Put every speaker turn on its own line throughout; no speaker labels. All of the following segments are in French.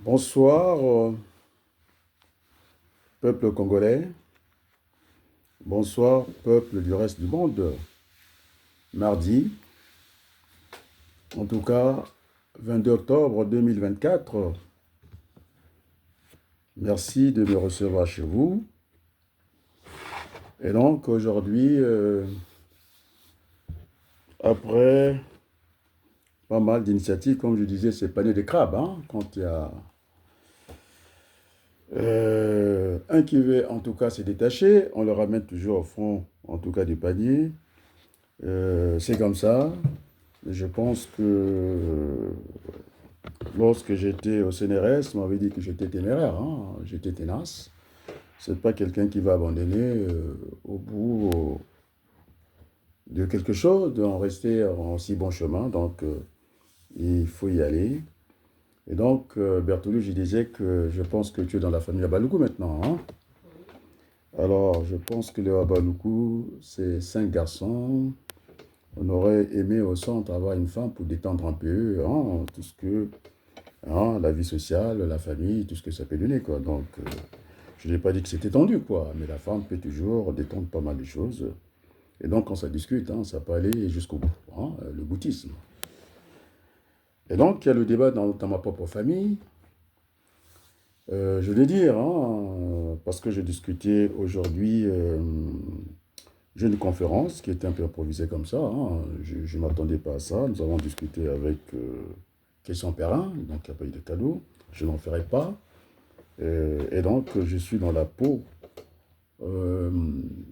Bonsoir, peuple congolais. Bonsoir, peuple du reste du monde. Mardi, en tout cas, 22 octobre 2024. Merci de me recevoir chez vous. Et donc, aujourd'hui, après pas mal d'initiatives, comme je disais, c'est panier de crabes, hein, quand il y a un qui veut, en tout cas, se détacher, on le ramène toujours au fond, en tout cas, du panier. C'est comme ça. Je pense que lorsque j'étais au CNRS, on m'avait dit que j'étais téméraire, hein, j'étais tenace. C'est pas quelqu'un qui va abandonner au bout de quelque chose, d'en rester en si bon chemin. Donc, il faut y aller. Et donc, Bertolus, je disais que je pense que tu es dans la famille Abaloukou maintenant, hein. Alors, je pense que les Abaloukou, c'est 5 garçons. On aurait aimé au centre avoir une femme pour détendre un peu, hein, tout ce que la vie sociale, la famille, tout ce que ça peut donner, quoi. Donc, je n'ai pas dit que c'était tendu, quoi, mais la femme peut toujours détendre pas mal de choses. Et donc, quand ça discute, hein, ça peut aller jusqu'au bout, hein, le boutisme. Et donc, il y a le débat dans ma propre famille. Je vais dire, hein, parce que j'ai discuté aujourd'hui, j'ai une conférence qui était un peu improvisée comme ça, hein. Je ne m'attendais pas à ça. Nous avons discuté avec Question Perrin, donc il n'y a pas eu de cadeau. Je n'en ferai pas. Et donc, je suis dans la peau euh,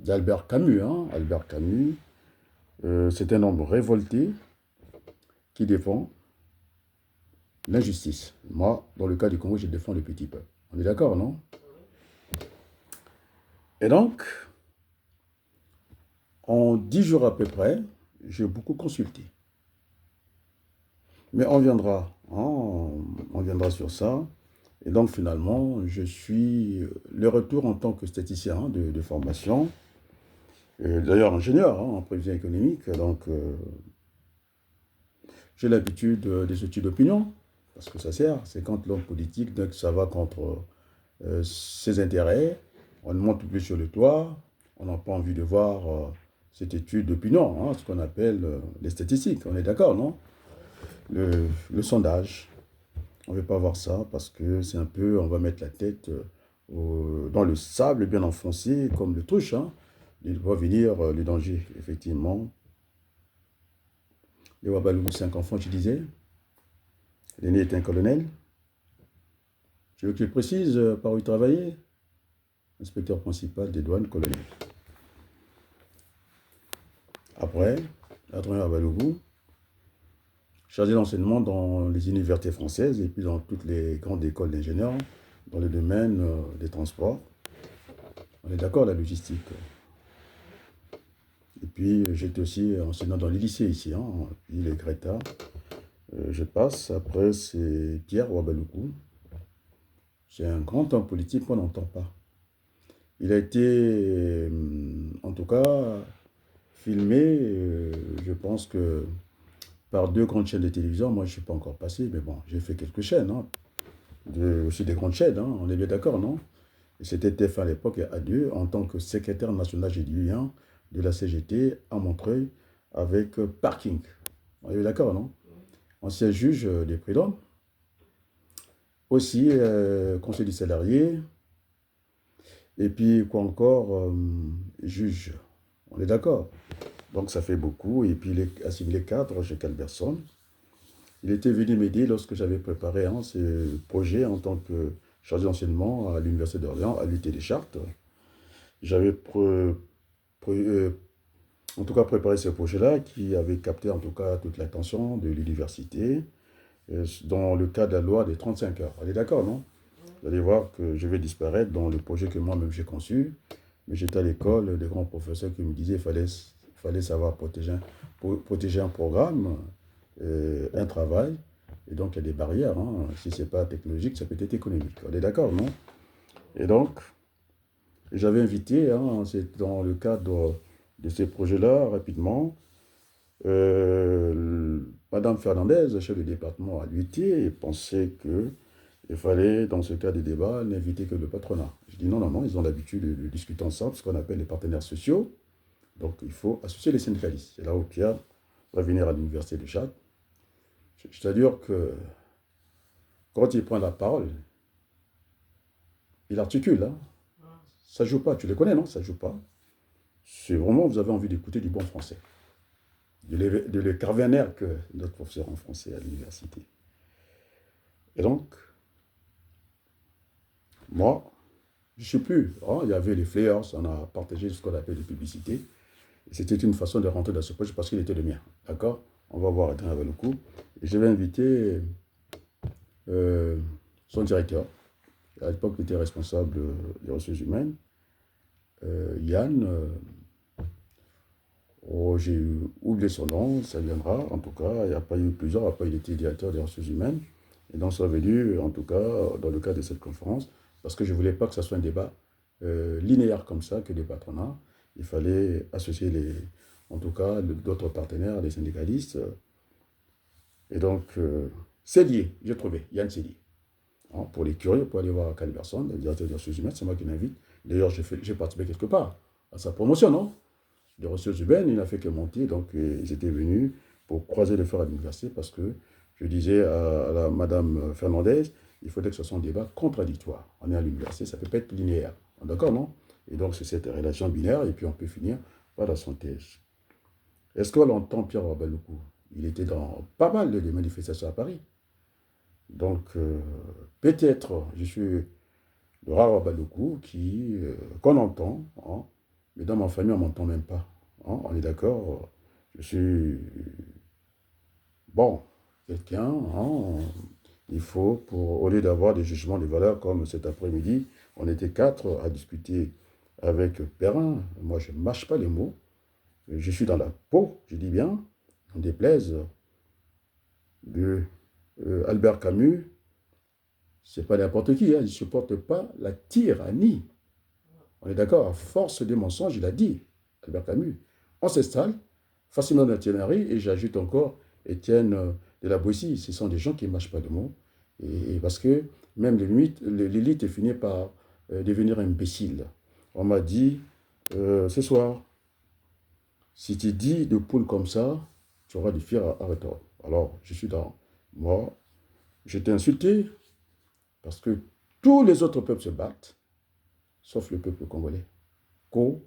d'Albert Camus, hein. Albert Camus, c'est un homme révolté qui défend l'injustice. Moi, dans le cas du Congo, je défends le petit peuple. On est d'accord, non? Et donc, en 10 jours à peu près, j'ai beaucoup consulté. Mais on viendra sur ça. Et donc, finalement, je suis le retour en tant que statisticien, hein, de formation. D'ailleurs, ingénieur, hein, en prévision économique. Donc, j'ai l'habitude des études d'opinion, parce que ça sert. C'est quand l'homme politique, donc, ça va contre ses intérêts. On monte plus sur le toit. On n'a pas envie de voir cette étude d'opinion, hein, ce qu'on appelle les statistiques. On est d'accord, non? Le sondage. On ne veut pas voir ça parce que c'est un peu, on va mettre la tête dans le sable bien enfoncé, comme le truche, hein. Il va venir les dangers, effectivement. Les Wabalougou, 5 enfants, tu disais. L'aîné est un colonel. Tu veux que je précise par où il travaillait? Inspecteur principal des douanes, colonel. Après, Adrien Wabalougou, chargé d'enseignement dans les universités françaises et puis dans toutes les grandes écoles d'ingénieurs dans le domaine des transports. On est d'accord, la logistique. Et puis, j'étais aussi enseignant dans les lycées ici, hein, puis les Greta. Je passe, après, c'est Pierre Wabaloukou. C'est un grand homme politique qu'on n'entend pas. Il a été, en tout cas, filmé, je pense que par 2 grandes chaînes de télévision. Moi, je ne suis pas encore passé, mais bon, j'ai fait quelques chaînes, hein, aussi des grandes chaînes, hein, on est bien d'accord, non? Et c'était TF1 à l'époque, et A2, en tant que secrétaire national gédulien de la CGT à Montreuil, avec parking. On est bien d'accord, non? Ancien juge des prud'hommes, aussi conseiller des salariés, et puis quoi encore, juge. On est d'accord. Donc ça fait beaucoup, et puis il est assimilé cadre chez Calberson. Il était venu m'aider lorsque j'avais préparé, hein, ce projet en tant que chargé d'enseignement à l'Université d'Orléans, à l'UT des Chartes. J'avais en tout cas préparé ce projet-là qui avait capté en tout cas toute l'attention de l'université dans le cadre de la loi des 35 heures. Elle est d'accord, non? Vous allez voir que je vais disparaître dans le projet que moi-même j'ai conçu. Mais j'étais à l'école, des grands professeurs qui me disaient qu'il fallait savoir protéger un programme, un travail. Et donc, il y a des barrières, hein. Si ce n'est pas technologique, ça peut être économique. On est d'accord, non? Et donc, j'avais invité, hein, c'est dans le cadre de ces projets-là, rapidement, Madame Fernandez, chef du département à l'UT, pensait que il fallait, dans ce cas de débat, n'inviter que le patronat. Je dis non, non, non, ils ont l'habitude de discuter ensemble, ce qu'on appelle les partenaires sociaux. Donc, il faut associer les syndicalistes. C'est là où Pierre va venir à l'université de Chad. C'est-à-dire que quand il prend la parole, il articule. Hein. Ça ne joue pas. Tu les connais, non? Ça ne joue pas. C'est vraiment, vous avez envie d'écouter du bon français. De le carver un air que notre professeur en français à l'université. Et donc, moi, je ne sais plus. Hein, il y avait les flyers, on a partagé ce qu'on appelle les publicités. C'était une façon de rentrer dans ce projet parce qu'il était le mien. D'accord? On va voir avec le coup. Et je vais inviter son directeur. À l'époque, il était responsable des ressources humaines. Yann, j'ai oublié son nom, ça viendra. En tout cas, il n'y a pas eu plusieurs. Après, il était directeur des ressources humaines. Et donc, ça venu, en tout cas, dans le cadre de cette conférence, parce que je ne voulais pas que ce soit un débat linéaire comme ça, que des patronats. Il fallait associer en tout cas, d'autres partenaires, les syndicalistes. Et donc, c'est lié, j'ai trouvé, Yann Célier. Hein, pour les curieux, pour aller voir Caliberson, le directeur des ressources humaines, c'est moi qui l'invite. D'ailleurs, j'ai participé quelque part à sa promotion, non? Les ressources humaines, il n'a fait que monter, donc ils étaient venus pour croiser le fer à l'université parce que je disais à la Madame Fernandez, il faudrait que ce soit un débat contradictoire. On est à l'université, ça ne peut pas être linéaire. D'accord, non? Et donc, c'est cette relation binaire, et puis on peut finir par la synthèse. Est-ce qu'on l'entend, Pierre Wabaloukou? Il était dans pas mal de manifestations à Paris. Donc, peut-être, je suis le rare Wabaloukou qu'on entend, hein, mais dans ma famille, on ne m'entend même pas. Hein, on est d'accord? Je suis, bon, quelqu'un, hein, il faut, au lieu d'avoir des jugements, des valeurs, comme cet après-midi, on était 4 à discuter avec Perrin. Moi, je ne mâche pas les mots. Je suis dans la peau, je dis bien, on déplaise de Albert Camus, c'est pas n'importe qui, hein, il ne supporte pas la tyrannie. On est d'accord, à force des mensonges, il a dit, Albert Camus. On s'installe, facilement dans la tyrannie, et j'ajoute encore Étienne de la Boétie. Ce sont des gens qui ne mâchent pas de mots, et parce que même l'élite est finie par devenir imbécile. On m'a dit, ce soir, si tu dis de poules comme ça, tu auras du fier à retordre. Alors, je suis dans... Moi, j'étais insulté parce que tous les autres peuples se battent, sauf le peuple congolais. Ngo,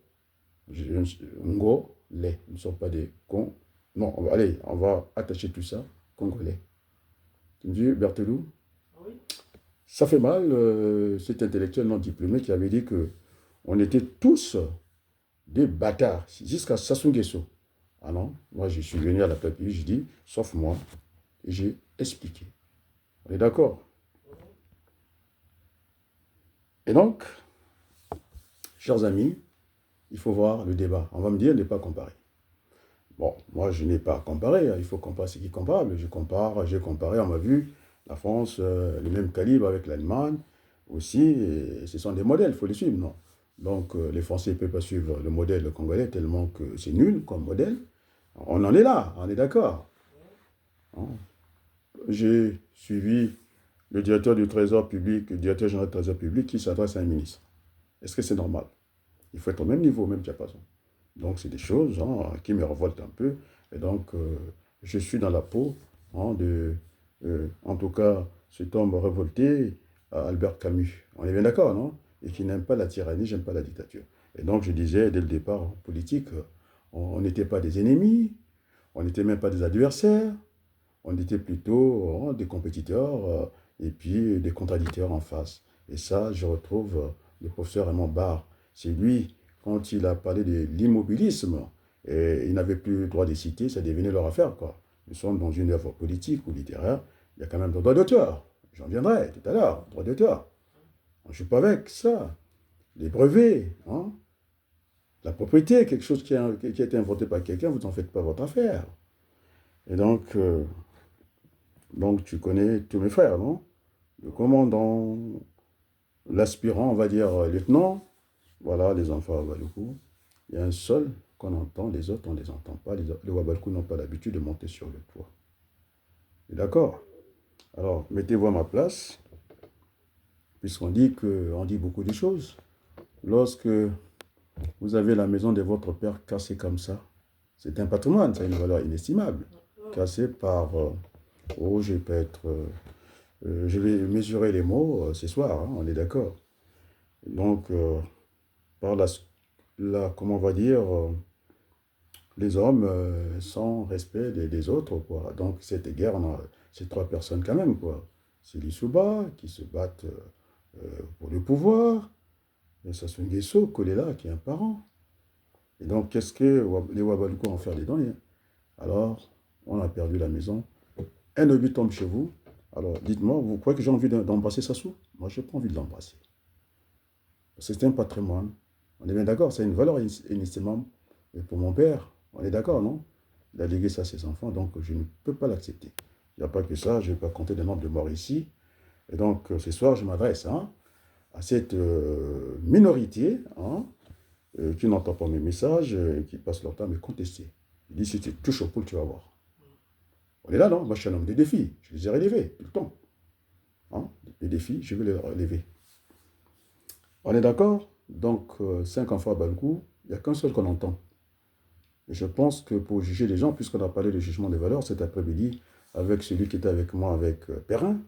les, ne sont pas des cons. Non, allez, on va attacher tout ça, congolais. Tu me dis, Berthelou, oui. Ça fait mal, cet intellectuel non diplômé qui avait dit que on était tous des bâtards, jusqu'à Sassou Nguesso. Ah non, moi je suis venu à la papier, je dis, sauf moi, et j'ai expliqué. On est d'accord? Et donc, chers amis, il faut voir le débat. On va me dire, ne pas comparer. Bon, moi je n'ai pas comparé, il faut comparer ce qui est comparable. J'ai comparé, on m'a vu, la France, le même calibre avec l'Allemagne aussi, et ce sont des modèles, il faut les suivre, non? Donc les Français ne peuvent pas suivre le modèle congolais tellement que c'est nul comme modèle. On en est là, on est d'accord. Hein? J'ai suivi le directeur du Trésor public, le directeur général du Trésor public qui s'adresse à un ministre. Est-ce que c'est normal? Il faut être au même niveau, même diapason. Donc, c'est des choses hein, qui me révoltent un peu. Et donc, je suis dans la peau hein, en tout cas, cet homme révolté, Albert Camus. On est bien d'accord, non? Et qui n'aime pas la tyrannie, j'aime pas la dictature. Et donc, je disais, dès le départ, en politique, on n'était pas des ennemis, on n'était même pas des adversaires, on était plutôt des compétiteurs et puis des contradicteurs en face. Et ça, je retrouve le professeur Raymond Barre. C'est lui, quand il a parlé de l'immobilisme, et il n'avait plus le droit de citer, ça devenait leur affaire, quoi. Nous sommes dans une œuvre politique ou littéraire, il y a quand même le droit d'auteur. J'en viendrai tout à l'heure, droit d'auteur. On ne joue pas avec ça. Les brevets, hein? La propriété, quelque chose qui a été inventé par quelqu'un, vous n'en faites pas votre affaire. Et donc tu connais tous mes frères, non? Le commandant, l'aspirant, on va dire lieutenant, voilà, les enfants à Wabaloukou. Il y a un seul qu'on entend, les autres, on ne les entend pas. Les Wabaloukou n'ont pas l'habitude de monter sur le toit. D'accord? Alors, mettez-vous à ma place. puisqu'on dit on dit beaucoup de choses. Lorsque vous avez la maison de votre père cassée comme ça, c'est un patrimoine, ça a une valeur inestimable. Cassé par, oh, je peux être, je vais mesurer les mots ce soir, hein, on est d'accord. Donc, par comment on va dire, les hommes sans respect des autres, quoi. Donc, cette guerre, on a ces trois personnes quand même, quoi. C'est les Souba qui se battent pour le pouvoir. Et Sassou Nguesso, Kolela, qui est un parent. Et donc, qu'est-ce que les Wabaluko vont faire dedans, hein? Alors, on a perdu la maison. Un obus tombe chez vous. Alors, dites-moi, vous croyez que j'ai envie d'embrasser Sassou? Moi, je n'ai pas envie de l'embrasser. C'est un patrimoine. On est bien d'accord, c'est une valeur inestimable. Et pour mon père, on est d'accord, non? Il a légué ça à ses enfants, donc je ne peux pas l'accepter. Il n'y a pas que ça, je ne vais pas compter le nombre de morts ici. Et donc, ce soir, je m'adresse à cette minorité qui n'entend pas mes messages, qui passe leur temps à me contester. Il dit, si tu touches au poule, tu vas voir. On est là, non? Moi, je suis un homme de défis. Je les ai relevés tout le temps. Les défis, je vais les relever. On est d'accord? Donc, 5 enfants à Balkou, il n'y a qu'un seul qu'on entend. Et je pense que pour juger les gens, puisqu'on a parlé de jugement des valeurs cet après-midi, avec celui qui était avec moi, avec Perrin,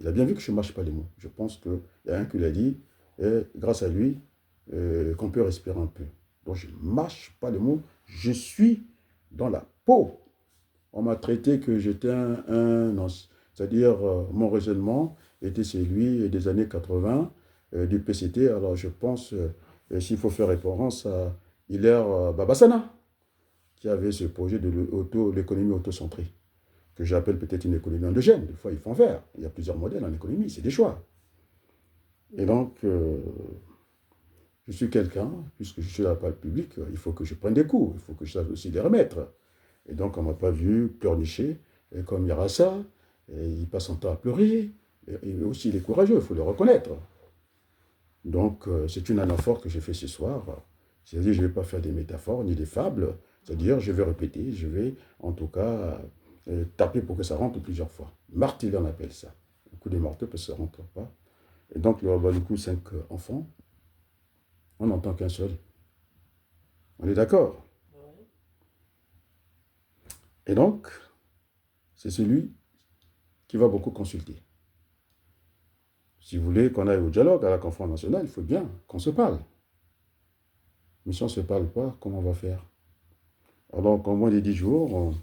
il a bien vu que je ne mâche pas les mots. Je pense qu'il y a un qui l'a dit, et grâce à lui, qu'on peut respirer un peu. Donc, je ne mâche pas les mots, je suis dans la peau. On m'a traité que j'étais c'est-à-dire mon raisonnement était celui des années 80 du PCT. Alors je pense, s'il faut faire référence à Hilaire Babassana, qui avait ce projet de l'économie autocentrée, que j'appelle peut-être une économie endogène. Des fois, il faut en faire. Il y a plusieurs modèles en économie, c'est des choix. Et donc, je suis quelqu'un, puisque je suis dans la parole publique, il faut que je prenne des coups, il faut que je sache aussi les remettre. Et donc, on ne m'a pas vu pleurnicher, et comme Yarassa, il passe son temps à pleurer, et aussi il est courageux, il faut le reconnaître. Donc, c'est une anaphore que j'ai fait ce soir. C'est-à-dire, je ne vais pas faire des métaphores ni des fables, c'est-à-dire, je vais répéter, je vais, en tout cas, taper pour que ça rentre plusieurs fois. Marteler, on appelle ça. Un coup de marteau, parce que ça ne rentre pas. Et donc, le coup 5 enfants, on n'entend qu'un seul. On est d'accord? Et donc, c'est celui qui va beaucoup consulter. Si vous voulez qu'on aille au dialogue à la conférence nationale, il faut bien qu'on se parle. Mais si on ne se parle pas, comment on va faire? Alors, en moins de 10 jours,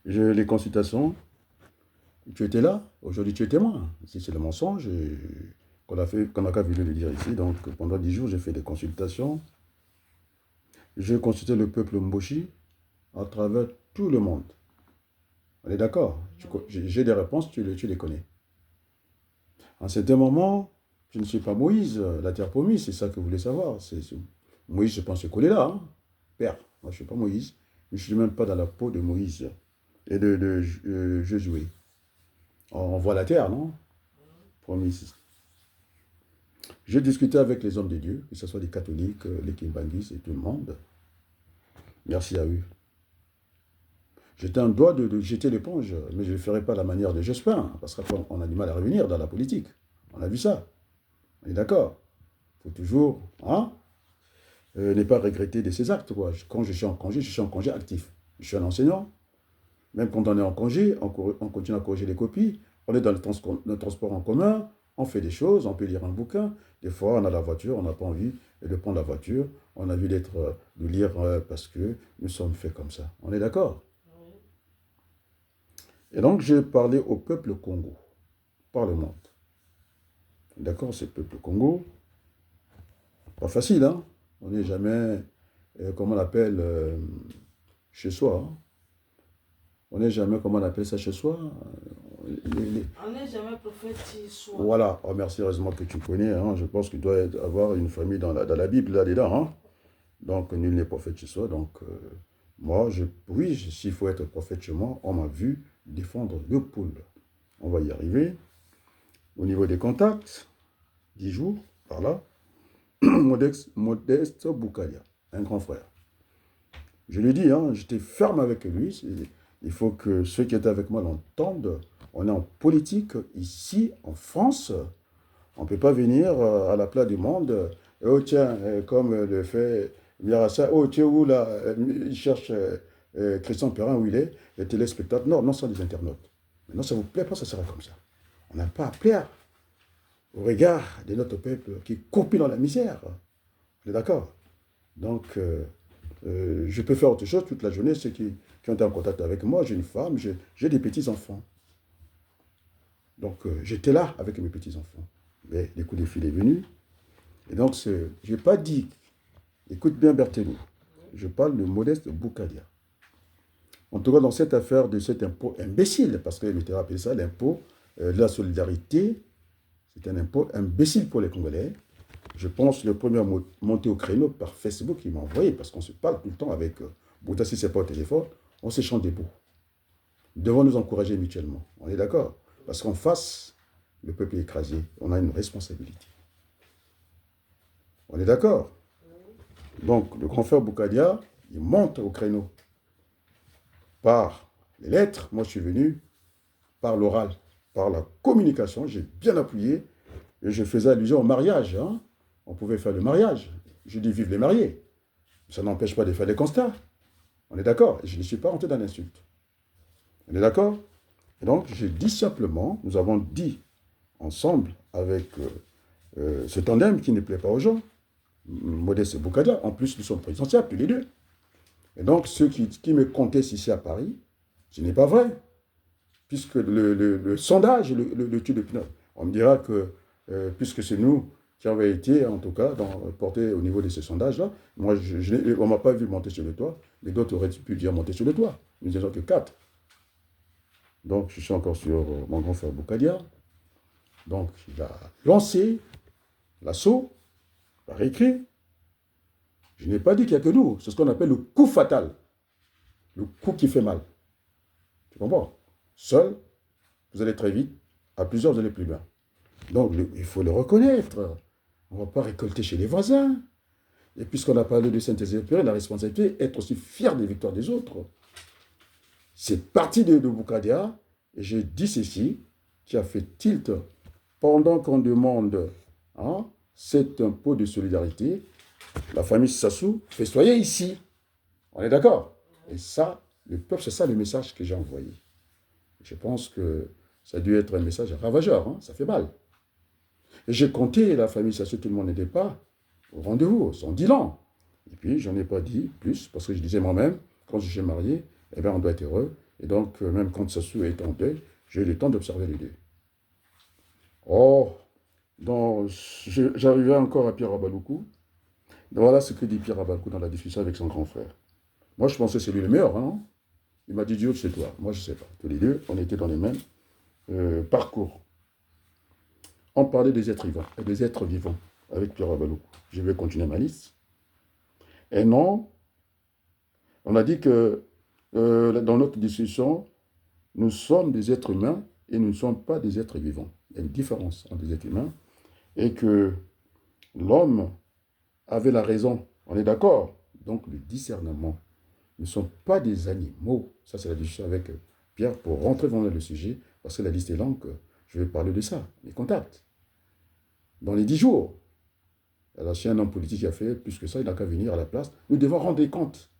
les consultations, tu étais là, aujourd'hui tu es témoin. Si c'est le mensonge, qu'on n'a qu'à venir le dire ici. Donc, pendant 10 jours, j'ai fait des consultations. J'ai consulté le peuple Mboshi à travers tout le monde. On est d'accord? J'ai des réponses, tu les connais. En certain moment, je ne suis pas Moïse, la terre promise, c'est ça que vous voulez savoir. Moïse, je pense, se coller là. Père, moi je ne suis pas Moïse. Je ne suis même pas dans la peau de Moïse et de Josué. On voit la terre, non? Promise. J'ai discuté avec les hommes de Dieu, que ce soit les catholiques, les Kimbanguis et tout le monde. Merci à eux. J'étais en droit de jeter l'éponge, mais je ne le ferai pas de la manière de Jospin, parce qu'on a du mal à revenir dans la politique. On a vu ça. On est d'accord. Il faut toujours ne pas regretter de ses actes, quoi. Quand je suis en congé actif. Je suis un enseignant. Même quand on est en congé, on continue à corriger les copies. On est dans le transport en commun. On fait des choses. On peut lire un bouquin. Des fois, on a la voiture. On n'a pas envie de prendre la voiture. On a envie de lire parce que nous sommes faits comme ça. On est d'accord? Et donc, j'ai parlé au peuple Congo, par le monde. D'accord, c'est le peuple Congo. Pas facile, hein? On n'est jamais, comment on appelle, chez soi. Hein? On n'est jamais, comment on appelle ça chez soi?
On n'est jamais prophète chez soi.
Voilà, oh, merci, heureusement que tu connais. Hein? Je pense qu'il doit avoir une famille dans la Bible, là-dedans. Hein? Donc, nul n'est prophète chez soi. Donc, moi, oui, s'il faut être prophète chez moi, on m'a vu défendre le poule. On va y arriver. Au niveau des contacts, 10 jours, par là, Modeste Boukalia, un grand frère. Je lui dis, hein, j'étais ferme avec lui. Il faut que ceux qui étaient avec moi l'entendent. On est en politique ici, en France. On ne peut pas venir à la place du monde. Oh tiens, comme le fait Mirassa, oh tiens, où là, il cherche Christian Perrin, où il est, les téléspectateurs. Non, non, ce sont des internautes. Maintenant, ça ne vous plaît pas, ça sera comme ça. On n'a pas à plaire au regard de notre peuple qui copie dans la misère. On est d'accord? Donc, je peux faire autre chose toute la journée. Ceux qui ont été en contact avec moi, j'ai une femme, j'ai des petits-enfants. Donc, j'étais là avec mes petits-enfants. Mais le coup de fil est venu. Et donc, je n'ai pas dit, écoute bien Berthelou, je parle de Modeste Boukadia. En tout cas, dans cette affaire de cet impôt imbécile, parce que m'était appelé ça l'impôt de la solidarité, c'est un impôt imbécile pour les Congolais. Je pense le premier monté au créneau par Facebook, il m'a envoyé, parce qu'on se parle tout le temps avec Bouta, si ce n'est pas au téléphone, on s'échange des bouts. Nous devons nous encourager mutuellement. On est d'accord? Parce qu'en face, le peuple est écrasé. On a une responsabilité. On est d'accord? Donc, le grand frère Boukadia, il monte au créneau par les lettres. Moi, je suis venu par l'oral, par la communication. J'ai bien appuyé et je faisais allusion au mariage. Hein. On pouvait faire le mariage. Je dis vive les mariés. Ça n'empêche pas de faire des constats. On est d'accord? Et je ne suis pas rentré dans l'insulte. On est d'accord? Et donc, j'ai dit simplement, nous avons dit ensemble avec ce tandem qui ne plaît pas aux gens, Modeste Boukadia, en plus nous sommes présidentiels, tous les deux. Et donc, ceux qui me contestent ici à Paris, ce n'est pas vrai. Puisque le sondage, le tue de Pinot, on me dira que, puisque c'est nous qui avons été, en tout cas, portés au niveau de ce sondage-là, moi, on ne m'a pas vu monter sur le toit, mais d'autres auraient pu dire monter sur le toit. Nous disons que 4. Donc, je suis encore sur mon grand frère Boukadia. Donc, il a lancé l'assaut, par écrit. Je n'ai pas dit qu'il n'y a que nous. C'est ce qu'on appelle le coup fatal. Le coup qui fait mal. Tu comprends? Seul, vous allez très vite. À plusieurs, vous allez plus loin. Donc, il faut le reconnaître. On ne va pas récolter chez les voisins. Et puisqu'on a parlé de Saint-Exupéry, la responsabilité est être aussi fier des victoires des autres. C'est parti de Boukadia. Et j'ai dit ceci, qui a fait tilt pendant qu'on demande cet impôt de solidarité. La famille Sassou festoyait ici. On est d'accord? Et ça, le peuple, c'est ça le message que j'ai envoyé. Je pense que ça a dû être un message ravageur, hein, ça fait mal. Et j'ai compté la famille Sassou, tout le monde n'était pas au rendez-vous, son 10 ans. Et puis, j'en ai pas dit plus, parce que je disais moi-même, quand je suis marié, eh bien, on doit être heureux. Et donc, même quand Sassou est en deuil, j'ai eu le temps d'observer les deux. Oh, j'arrivais encore à Pierre Abaloukou. Voilà ce que dit Pierre Abaloukou dans la discussion avec son grand frère. Moi, je pensais que c'est lui le meilleur, hein. Il m'a dit, Dieu, c'est toi. Moi, je ne sais pas. Tous les deux, on était dans les mêmes parcours. On parlait des êtres vivants avec Pierre Abaloukou. Je vais continuer ma liste. Et non, on a dit que dans notre discussion, nous sommes des êtres humains et nous ne sommes pas des êtres vivants. Il y a une différence entre des êtres humains et que l'homme avait la raison. On est d'accord? Donc, le discernement. Nous ne sommes pas des animaux. Ça, c'est la discussion avec Pierre pour rentrer dans le sujet, parce que la liste est longue. Je vais parler de ça, les contacts. Dans les 10 jours, alors si un homme politique a fait plus que ça, il n'a qu'à venir à la place. Nous devons rendre des comptes.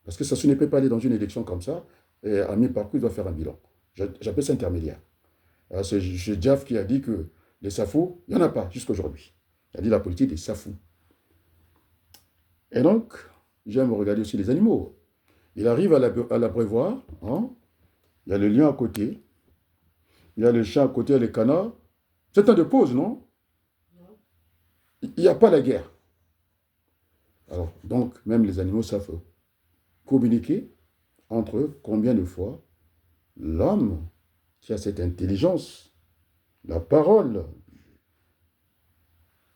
Parce que ça ne peut pas aller dans une élection comme ça, et à mi-parcours, il doit faire un bilan. J'appelle ça intermédiaire. C'est Diaf qui a dit que les Safou, il n'y en a pas jusqu'à aujourd'hui. Il a dit la politique des Safou. Et donc, j'aime regarder aussi les animaux. Il arrive à l'abreuvoir, hein? Il y a le lion à côté, il y a le chat à côté, il y a les canards. C'est un temps de pause, non? Non. Il n'y a pas la guerre. Alors, donc, même les animaux savent communiquer entre eux combien de fois l'homme qui a cette intelligence, la parole,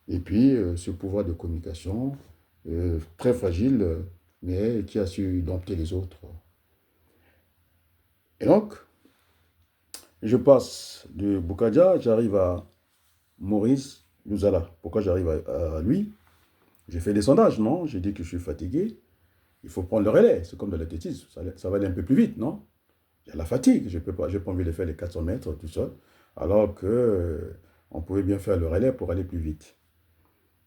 et puis ce pouvoir de communication très fragile, mais qui a su dompter les autres. Et donc, je passe de Boukadia, j'arrive à Maurice Luzala. Pourquoi j'arrive à lui? J'ai fait des sondages, non? J'ai dit que je suis fatigué. Il faut prendre le relais. C'est comme de l'athlétisme. Ça va aller un peu plus vite, non? Il y a la fatigue. Je n'ai pas envie de faire les 400 mètres tout seul, alors que on pouvait bien faire le relais pour aller plus vite.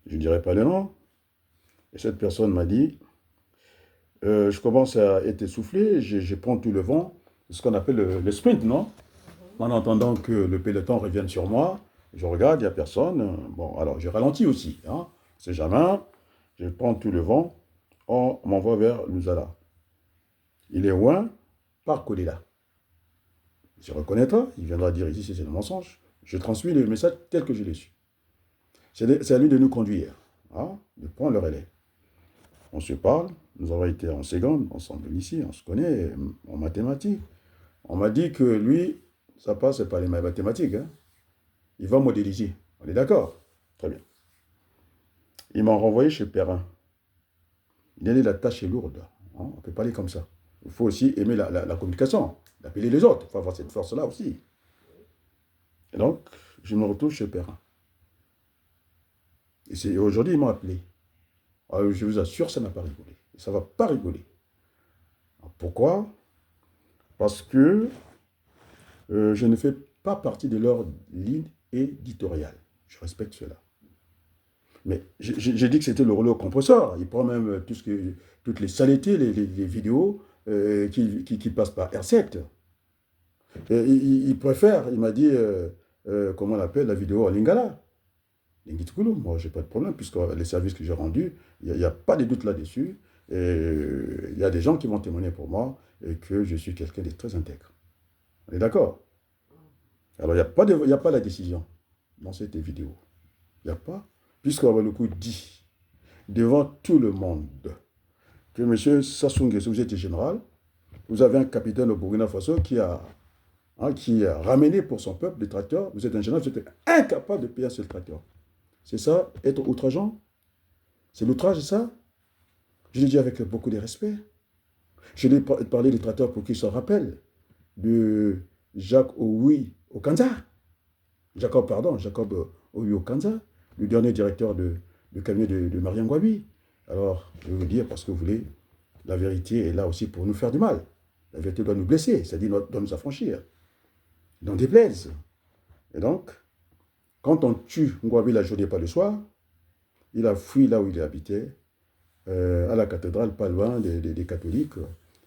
Je ne dirais pas le nom. Et cette personne m'a dit, je commence à être essoufflé, je prends tout le vent, ce qu'on appelle le sprint, non? En entendant que le peloton revienne sur moi, je regarde, il n'y a personne. Bon, alors je ralentis aussi, hein. C'est jamais. Je prends tout le vent, on m'envoie vers Lusala. Il est loin, par Kodela. Il se reconnaîtra, il viendra dire ici c'est un mensonge. Je transmets le message tel que je l'ai su. C'est à lui de nous conduire, hein, de prendre le relais. On se parle, nous avons été en seconde ensemble ici, on se connaît en mathématiques. On m'a dit que lui, ça passe par les mathématiques, hein. Il va modéliser. On est d'accord? Très bien. Il m'a renvoyé chez Perrin. Il a dit la tâche est lourde, hein. On ne peut pas aller comme ça. Il faut aussi aimer la communication, d'appeler les autres. Il faut avoir cette force-là aussi. Et donc, je me retrouve chez Perrin. Et aujourd'hui, ils m'ont appelé. Alors, je vous assure, ça n'a pas rigolé. Ça ne va pas rigoler. Alors, pourquoi? Parce que je ne fais pas partie de leur ligne éditoriale. Je respecte cela. Mais j'ai dit que c'était le rouleau compresseur. Il prend même toutes les saletés, les vidéos qui passent par R7. Il préfère, il m'a dit, comment on appelle la vidéo en Lingala. Lingitskulu, moi, je n'ai pas de problème, puisque les services que j'ai rendus, il n'y a pas de doute là-dessus. Il y a des gens qui vont témoigner pour moi et que je suis quelqu'un de très intègre. On est d'accord? Alors, il n'y a pas la décision dans cette vidéo. Il n'y a pas. Puisqu'on va le coup dit, devant tout le monde, que M. Sassou Nguesso, vous êtes général, vous avez un capitaine au Burkina Faso qui a ramené pour son peuple des tracteurs, vous êtes un général, vous êtes incapable de payer un seul tracteur. C'est ça, être outrageant? C'est l'outrage, ça? Je l'ai dit avec beaucoup de respect. Je lui ai parlé des tracteurs pour qu'ils se rappellent de Jacques Oui Okanza. Jacob Oui Okanza, le dernier directeur de cabinet de Mariam Gwabi. Alors, je vais vous dire, parce que vous voulez, la vérité est là aussi pour nous faire du mal. La vérité doit nous blesser, c'est-à-dire doit nous affranchir. N'en déplaise. Et donc, quand on tue Ngwabi la journée, pas le soir, il a fui là où il habitait, à la cathédrale, pas loin des catholiques.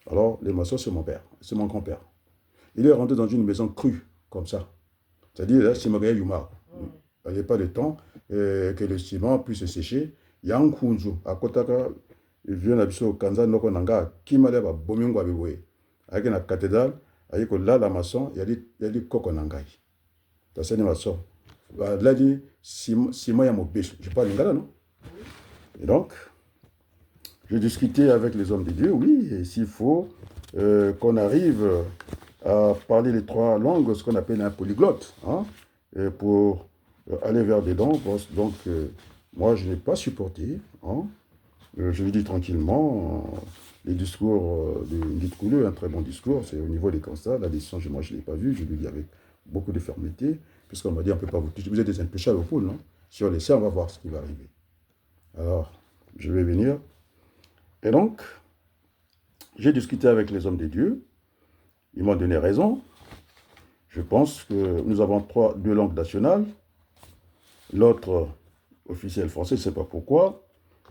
Alors, les maçons, c'est mon père, c'est mon grand-père. Il est rentré dans une maison crue, comme ça. C'est-à-dire, là, c'est Magaïa Yuma. Il n'y a pas de temps que le ciment puisse se sécher. Il y a un kunzu, à Kotaka, il vient à Bisso, Kanza, Noko Nanga, qui m'a l'air à Bomingo Abiboué. Avec la cathédrale, avec là, la maçon, il y a des Kokonangai. C'est une maçon. Là, il dit, Sima Yamobéch. Je parle lingala, non? Et donc, j'ai discuté avec les hommes de Dieu, oui, et s'il faut qu'on arrive à parler les trois langues, ce qu'on appelle un polyglotte, hein, pour aller vers des dents. Donc, moi, je n'ai pas supporté, hein, je le dis tranquillement, les discours de Ngitkoulou, un très bon discours, c'est au niveau des constats, la décision, moi, je ne l'ai pas vue, je le dis avec beaucoup de fermeté, puisqu'on m'a dit, on ne peut pas vous toucher, vous êtes des impêchables au pôle, non? Si on laisse, on va voir ce qui va arriver. Alors, je vais venir. Et donc, j'ai discuté avec les hommes de Dieu, ils m'ont donné raison. Je pense que nous avons deux langues nationales, l'autre officiel français, je ne sais pas pourquoi,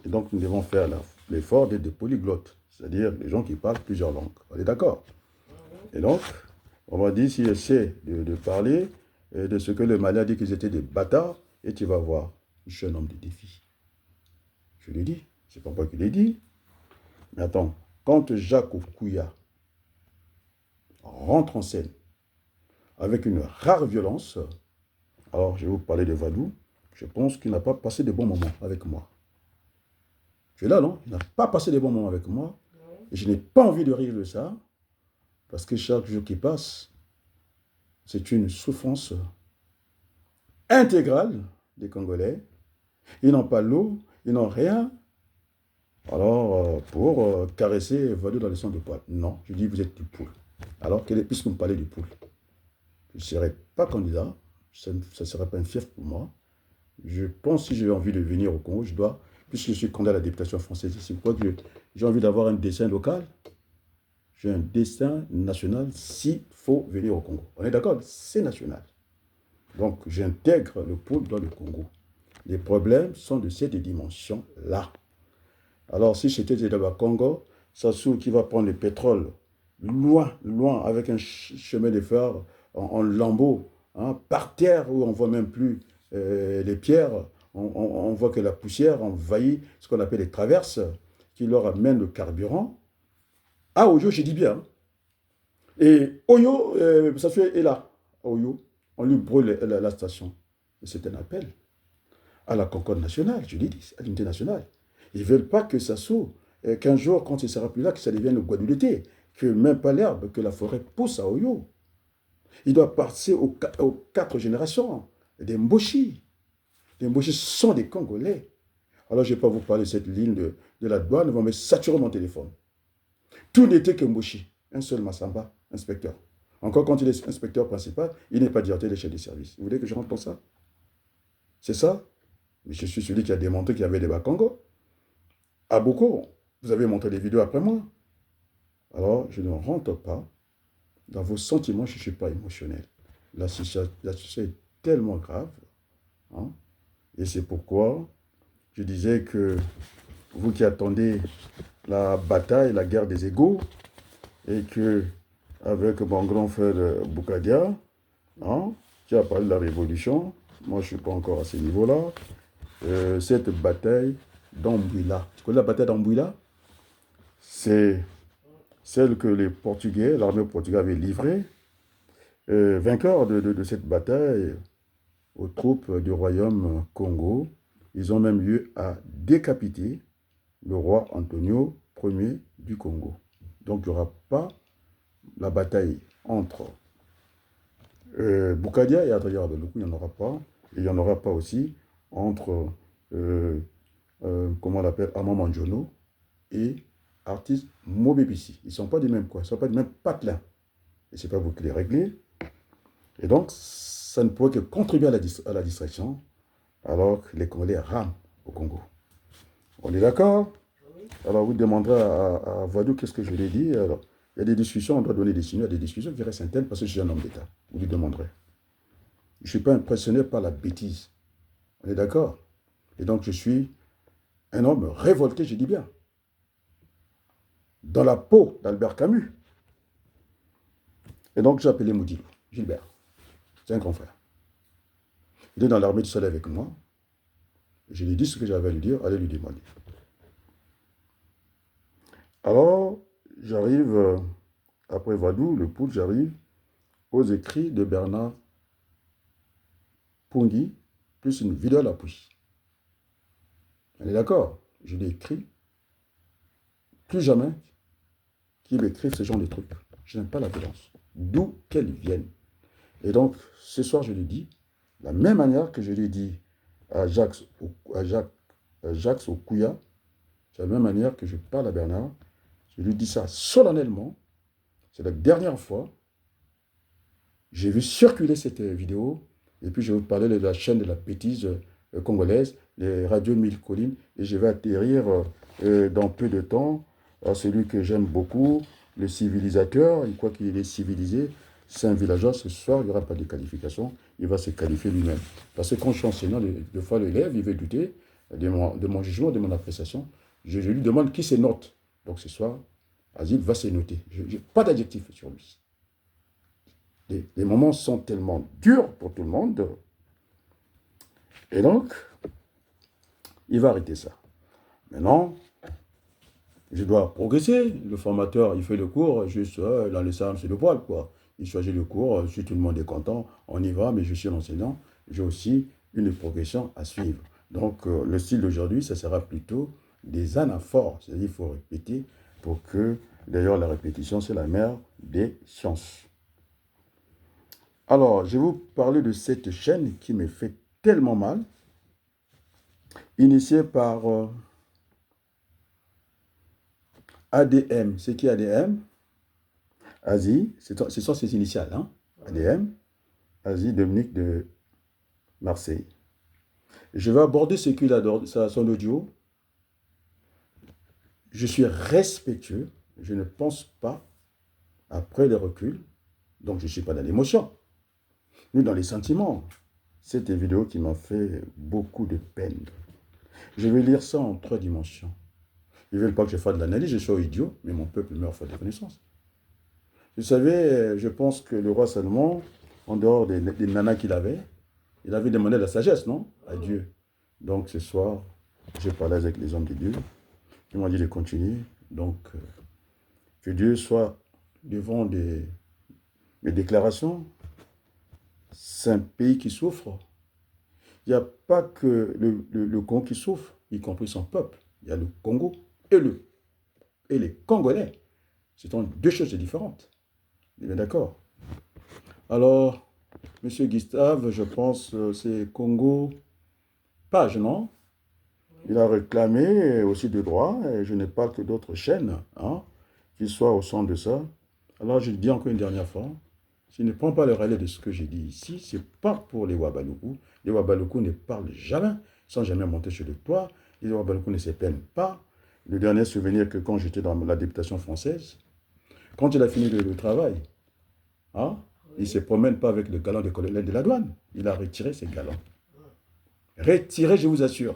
et donc nous devons faire l'effort d'être des polyglottes, c'est-à-dire les gens qui parlent plusieurs langues. On est d'accord? Et donc, on m'a dit, si j'essaie de parler de ce que le Mali a dit qu'ils étaient des bâtards, et tu vas voir, je suis un homme de défi. Je l'ai dit, c'est pas moi qui l'ai dit. Mais attends, quand Jacques Oukouya rentre en scène avec une rare violence, alors je vais vous parler de Vadou, je pense qu'il n'a pas passé de bons moments avec moi. Tu es là, non? Il n'a pas passé de bons moments avec moi, et je n'ai pas envie de rire de ça, parce que chaque jour qui passe, c'est une souffrance intégrale des Congolais. Ils n'ont pas l'eau, ils n'ont rien. Alors, pour caresser Vadou dans le sang de poil. Non, je dis, vous êtes du poule. Alors, puisque vous me parlez du poule, je ne serai pas candidat, ça ne serait pas un fief pour moi. Je pense que si j'ai envie de venir au Congo, je dois, puisque je suis candidat à la députation française ici, pourquoi j'ai envie d'avoir un dessin local, j'ai un destin national s'il faut venir au Congo. On est d'accord? C'est national. Donc, j'intègre le pôle dans le Congo. Les problèmes sont de cette dimension-là. Alors, si j'étais dans le Congo, Sassou qui va prendre le pétrole loin, loin, avec un chemin de fer en lambeaux, hein, par terre, où on ne voit même plus les pierres, on voit que la poussière envahit ce qu'on appelle les traverses, qui leur amènent le carburant. À Oyo, j'ai dit bien. Et Oyo, Sassou est là, à Oyo. On lui brûle la station. Et c'est un appel à la concorde nationale, je l'ai dit, à l'unité nationale. Ils ne veulent pas que Sassou, qu'un jour, quand il ne sera plus là, que ça devienne le Guadeloupe, que même pas l'herbe, que la forêt pousse à Oyo. Il doit passer aux 4 générations des Mboshi. Les Mboshi sont des Congolais. Alors, je ne vais pas vous parler de cette ligne de la douane, ils vont me saturer mon téléphone. Tout n'était que Mboshi. Un seul Massamba, inspecteur. Encore quand il est inspecteur principal, il n'est pas directeur des chefs de service. Vous voulez que je rentre dans ça? C'est ça? Mais je suis celui qui a démontré qu'il y avait des Bakongo. À beaucoup, vous avez montré des vidéos après moi. Alors, je ne rentre pas dans vos sentiments, je ne suis pas émotionnel. La situation est tellement grave. Hein, et c'est pourquoi je disais que vous qui attendez la bataille, la guerre des égaux, et que avec mon grand frère Boukadia, hein, qui a parlé de la révolution, moi je ne suis pas encore à ce niveau-là, cette bataille d'Ambouila. Tu connais la bataille d'Ambouila? C'est celle que les Portugais, l'armée portugaise avait livrée, vainqueur de cette bataille aux troupes du royaume Congo. Ils ont même eu à décapiter le roi Antonio Ier du Congo. Donc il n'y aura pas la bataille entre Boukadia et Adrien Abeloukou, il n'y en aura pas. Et il n'y en aura pas aussi entre, comment on l'appelle, Amon Manjono et artiste Mobébissi. Ils ne sont pas du même quoi, ils ne sont pas du même patelin. Et ce n'est pas vous qui les réglez. Et donc, ça ne pourrait que contribuer à la distraction, alors que les Congolais rament au Congo. On est d'accord? Alors, vous demanderez à Vadou qu'est-ce que je lui ai dit. Alors, il y a des discussions, on doit donner des signaux, il y a des discussions qui restent internes parce que je suis un homme d'État. Vous lui demanderez. Je ne suis pas impressionné par la bêtise. On est d'accord? Et donc, je suis un homme révolté, je dis bien. Dans la peau d'Albert Camus. Et donc, j'ai appelé Moudilou, Gilbert. C'est un grand frère. Il est dans l'armée du soleil avec moi. Je lui ai dit ce que j'avais à lui dire, allez lui demander. Alors, j'arrive, après Vadou, le poule, j'arrive aux écrits de Bernard Pungi, plus une vidéo à l'appui. On est d'accord? Je l'ai écrit. Plus jamais qu'il m'écrive ce genre de trucs. Je n'aime pas la violence. D'où qu'elle vienne. Et donc, ce soir, je lui dis, de la même manière que je lui ai dit à Jacques Okouya, de la même manière que je parle à Bernard, je lui dis ça solennellement. C'est la dernière fois. J'ai vu circuler cette vidéo, et puis je vais vous parler de la chaîne de la bêtise congolaise, les radios Mille Collines, et je vais atterrir dans peu de temps à celui que j'aime beaucoup, le civilisateur. Il croit qu'il est civilisé. C'est un villageois. Ce soir, il n'y aura pas de qualification. Il va se qualifier lui-même. Parce que quand je suis enseignant, deux fois l'élève, il veut douter de mon jugement, de mon appréciation. Je lui demande qui se note. Donc ce soir, Azil va se noter. Je n'ai pas d'adjectif sur lui. Les moments sont tellement durs pour tout le monde. Et donc, il va arrêter ça. Maintenant, je dois progresser. Le formateur, il fait le cours, juste dans les salles, c'est le poil, quoi. Il choisit le cours, si tout le monde est content, on y va, mais je suis l'enseignant. J'ai aussi une progression à suivre. Donc, le style d'aujourd'hui, ça sera plutôt des anaphores. C'est-à-dire qu'il faut répéter pour que, d'ailleurs, la répétition, c'est la mère des sciences. Alors, je vais vous parler de cette chaîne qui me fait tellement mal, initiée par ADM. C'est qui ADM? Asie, ce sont ses initiales, hein? ADM, Asie Dominique de Marseille. Je vais aborder ce qu'il adore, son audio. Je suis respectueux, je ne pense pas Après le recul, donc je ne suis pas dans l'émotion, ni dans les sentiments. C'est une vidéo qui m'a fait beaucoup de peine. Je vais lire ça en 3 dimensions. Ils ne veulent pas que je fasse de l'analyse, je suis idiot, mais mon peuple meurt faute de connaissance. Vous savez, je pense que le roi Salomon, en dehors des nanas qu'il avait, il avait demandé la sagesse, non? À Dieu. Donc ce soir, j'ai parlé avec les hommes de Dieu, qui m'ont dit de continuer. Donc, que Dieu soit devant mes déclarations. C'est un pays qui souffre. Il n'y a pas que le Congo qui souffre, y compris son peuple. Il y a le Congo et les Congolais. Ce sont 2 choses différentes. Vous êtes bien d'accord? Alors, M. Gustave, je pense, c'est Congo Page, non? Il a réclamé aussi de droit, et je n'ai pas que d'autres chaînes qui soient au centre de ça. Alors, je le dis encore une dernière fois, je ne prends pas le relais de ce que j'ai dit ici, ce n'est pas pour les Wabaluku. Les Wabaluku ne parlent jamais, sans jamais monter sur le toit. Les Wabaluku ne se plaignent pas. Le dernier souvenir que quand j'étais dans la députation française, quand il a fini le travail, il ne se promène pas avec le galon de colonel de la douane. Il a retiré ses galons. Retiré, je vous assure.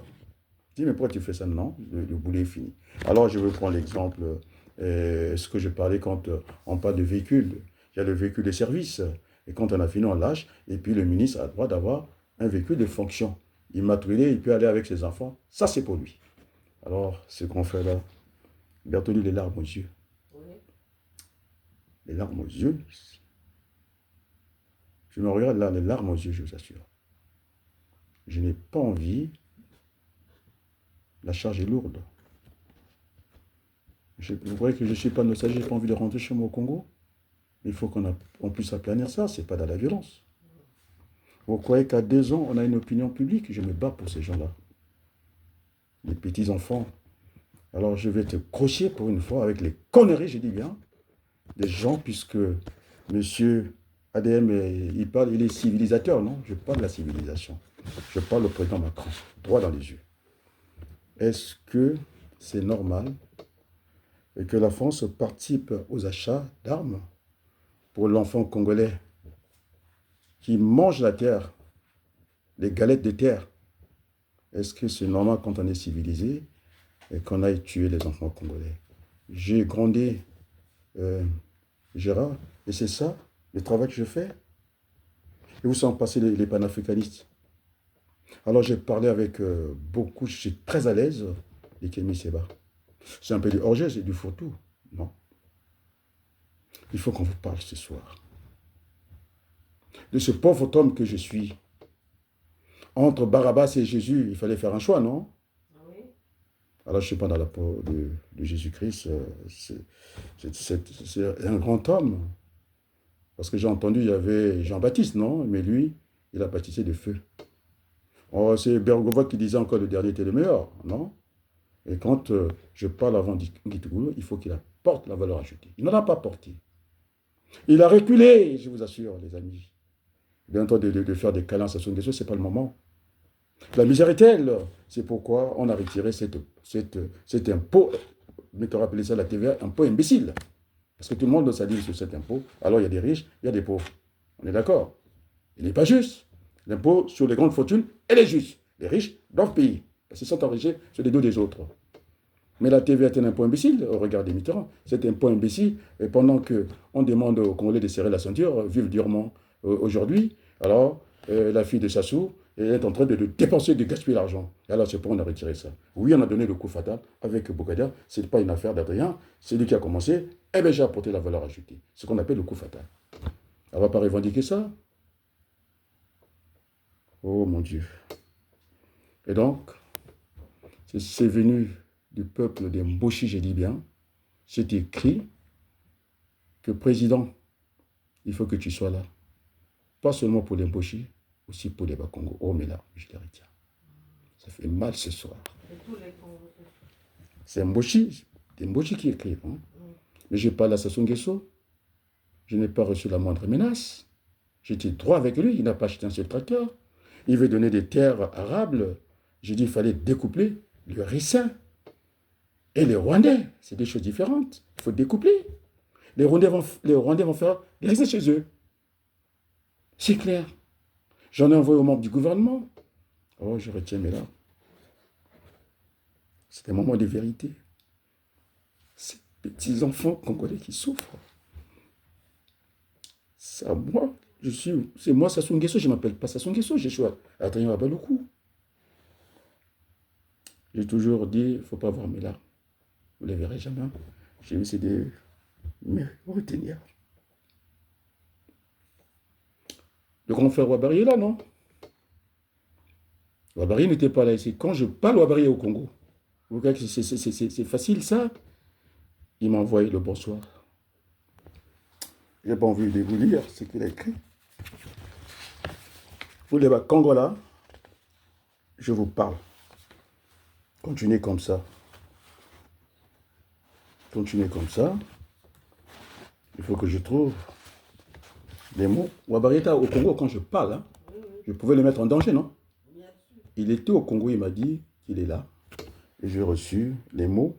Je dis, mais pourquoi tu fais ça? Non, le boulot est fini. Alors, je veux prendre l'exemple, ce que je parlais quand on parle de véhicule. Il y a le véhicule de service. Et quand on a fini, on lâche. Et puis, le ministre a le droit d'avoir un véhicule de fonction. Immatriculé, il peut aller avec ses enfants. Ça, c'est pour lui. Alors, ce qu'on fait là, Bertoli, les larmes aux yeux. Oui. Les larmes aux yeux. Je me regarde là, les larmes aux yeux, je vous assure. Je n'ai pas envie. La charge est lourde. Vous voyez que je ne suis pas nostalgique, je n'ai pas envie de rentrer chez moi au Congo. Il faut qu'on puisse aplanir ça, ce n'est pas dans la violence. Vous croyez qu'à 2 ans, on a une opinion publique? Je me bats pour ces gens-là. Les petits-enfants. Alors je vais te crocher pour une fois avec les conneries, je dis bien, des gens, puisque monsieur ADM, il est civilisateur, non? Je parle de la civilisation. Je parle au président Macron, droit dans les yeux. Est-ce que c'est normal que la France participe aux achats d'armes pour l'enfant congolais qui mange la terre, les galettes de terre? Est-ce que c'est normal quand on est civilisé et qu'on aille tuer les enfants congolais? J'ai grandi, Gérard, et c'est ça le travail que je fais. Et où sont passés les panafricanistes? Alors j'ai parlé avec beaucoup, je suis très à l'aise, les Kémy Seba. C'est un peu du hors-jeu, c'est du fourre-tout. Non. Il faut qu'on vous parle ce soir. De ce pauvre homme que je suis. Entre Barabbas et Jésus, il fallait faire un choix, non? Oui. Alors je ne suis pas dans la peau de Jésus-Christ. C'est un grand homme. Parce que j'ai entendu, il y avait Jean-Baptiste, non? Mais lui, il a baptisé de feu. Oh, c'est Bergova qui disait encore le dernier était le meilleur, non? Et quand je parle avant Ngitougou, il faut qu'il apporte la valeur ajoutée. Il n'en a pas porté. Il a reculé, je vous assure, les amis. Bien entendu, de faire des câlins à Sassou Nguesso, ce n'est pas le moment. La misère est telle. C'est pourquoi on a retiré cet impôt, mais tu as rappelé ça la TVA, impôt imbécile. Parce que tout le monde doit s'aligner sur cet impôt. Alors il y a des riches, il y a des pauvres. On est d'accord? Il n'est pas juste. L'impôt sur les grandes fortunes, elle est juste. Les riches doivent payer. Parce qu'ils sont enrichis sur les dos des autres. Mais la TVA est un impôt imbécile au regard des Mitterrand. C'est un impôt imbécile. Et pendant qu'on demande aux Congolais de serrer la ceinture, vivent durement aujourd'hui, alors la fille de Sassou est en train de dépenser, de gaspiller l'argent. Et alors c'est pour on a retiré ça. Oui, on a donné le coup fatal avec Bougadia. Ce n'est pas une affaire d'Adrien. C'est lui qui a commencé. Eh bien, j'ai apporté la valeur ajoutée. Ce qu'on appelle le coup fatal. On ne va pas revendiquer ça. Oh mon Dieu. Et donc, c'est venu du peuple des Mboshi, je dis bien. C'est écrit que président, il faut que tu sois là. Pas seulement pour les Mboshi, aussi pour les Bakongo. Oh, mais là, je les retiens. Ça fait mal ce soir. C'est Mboshi, des Mboshi qui écrivent. Hein. Mais je parle à Sassou Nguesso. Je n'ai pas reçu la moindre menace. J'étais droit avec lui. Il n'a pas acheté un seul tracteur. Il veut donner des terres arables. J'ai dit qu'il fallait découpler le ricin et les Rwandais. C'est des choses différentes. Il faut découpler. Les Rwandais vont faire des rester chez eux. C'est clair. J'en ai envoyé aux membres du gouvernement. Oh, je retiens mes larmes. C'est un moment de vérité. Ces petits enfants congolais qui souffrent. C'est à moi. C'est moi Sassou Nguesso, je ne m'appelle pas Sassou Nguesso, je suis à Taïwan à Baloukou. J'ai toujours dit, il ne faut pas voir mes larmes. Vous ne les verrez jamais. J'ai essayé de me retenir. Le grand frère Ouabari est là, non? Ouabari n'était pas là ici. Quand je parle, Ouabari est au Congo. Vous voyez que c'est facile, ça? Il m'a envoyé le bonsoir. Je n'ai pas envie de vous lire ce qu'il a écrit. Vous les Congola, je vous parle. Continuez comme ça. Continuez comme ça. Il faut que je trouve des mots. Ouabari était au Congo quand je parle. Hein. Je pouvais le mettre en danger, non? Il était au Congo, il m'a dit qu'il est là. Et j'ai reçu les mots.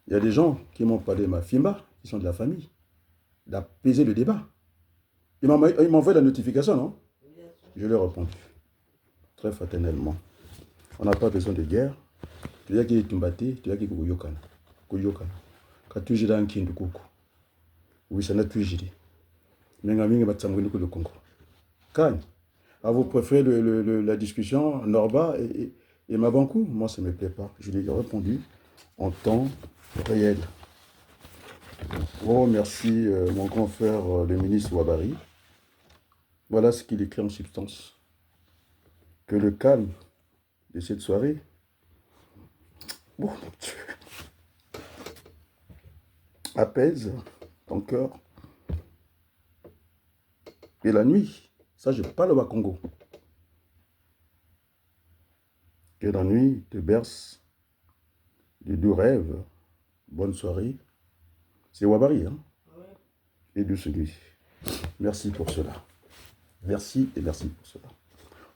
Il y a des gens qui m'ont parlé de ma Fimba, qui sont de la famille, d'apaiser le débat. Il m'a envoyé la notification, non? Je lui ai répondu. Très fraternellement. On n'a pas besoin de guerre. Tu dis qu'il est tombé, tu dis qu'il est Kuyokana. Quand tu es dans un kind de coucou. Oui, ça n'a plus géré. Mais il y a le Congo. Quand vous préférez la discussion Norba et Mabankou? Moi, ça ne me plaît pas. Je lui ai répondu en temps réel. Oh, merci, mon grand frère, le ministre Ouabari. Voilà ce qu'il écrit en substance. Que le calme de cette soirée, oh mon Dieu, apaise ton cœur. Et la nuit, ça je parle au Congo. Que la nuit te berce de doux rêves. Bonne soirée. C'est Ouabari, hein? Et de celui. Merci pour cela. Merci et merci pour cela.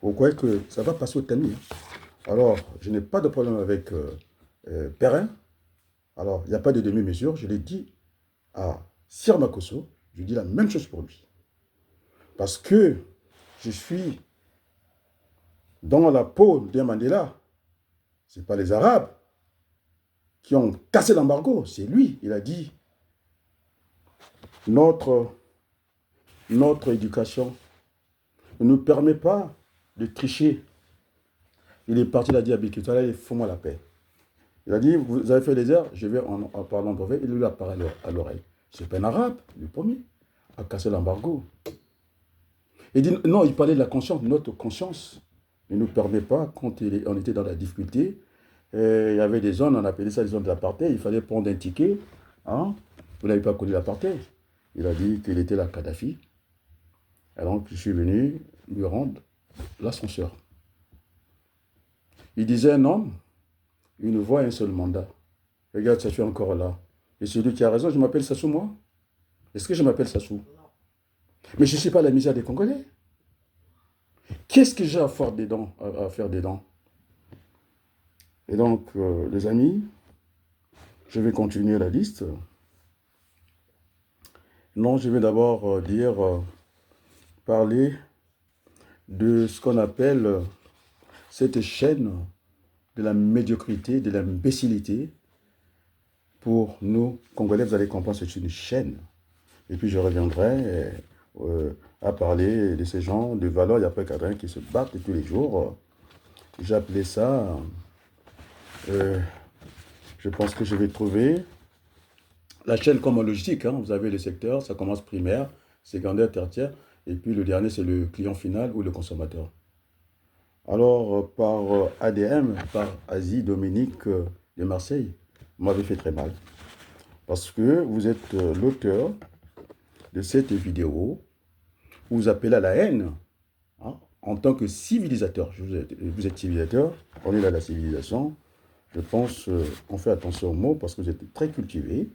Vous croyez que ça va passer au tamis. Hein? Alors, je n'ai pas de problème avec Perrin. Alors, il n'y a pas de demi-mesure. Je l'ai dit à Sir Makosso. Je dis la même chose pour lui. Parce que je suis dans la peau d'un Mandela. Ce n'est pas les Arabes qui ont cassé l'embargo. C'est lui. Il a dit notre éducation ne nous permet pas de tricher. Il est parti, il a dit à Bikitola, il faut moi la paix. Il a dit, vous avez fait les heures, je vais en parlant d'envers. Il lui a parlé à l'oreille. C'est pas un arabe, le premier, a cassé l'embargo. Il dit, non, il parlait de la conscience. Notre conscience ne nous permet pas, quand on était dans la difficulté, il y avait des zones, on appelait ça les zones de l'apartheid, il fallait prendre un ticket. Hein? Vous n'avez pas connu l'apartheid. Il a dit qu'il était la Kadhafi. Alors, je suis venu lui rendre l'ascenseur. Il disait un homme, une voix, un seul mandat. Regarde, ça fait encore là. Et celui qui a raison, je m'appelle Sassou, moi. Est-ce que je m'appelle Sassou? Mais je ne suis pas la misère des Congolais. Qu'est-ce que j'ai à faire dedans, Et donc, les amis, je vais continuer la liste. Non, je vais d'abord parler de ce qu'on appelle cette chaîne de la médiocrité, de l'imbécilité. Pour nous, Congolais, vous allez comprendre, c'est une chaîne. Et puis je reviendrai à parler de ces gens de valeur, il n'y a pas qu'un qui se battent tous les jours. J'ai appelé ça, je pense que je vais trouver la chaîne comme en logistique. Hein. Vous avez le secteur, ça commence primaire, secondaire, tertiaire, et puis le dernier, c'est le client final ou le consommateur. Alors, par ADM, par Asie Dominique de Marseille, vous m'avez fait très mal. Parce que vous êtes l'auteur de cette vidéo où vous appelez à la haine hein, en tant que civilisateur. Vous êtes civilisateur, on est là à la civilisation. Je pense qu'on fait attention aux mots parce que vous êtes très cultivé.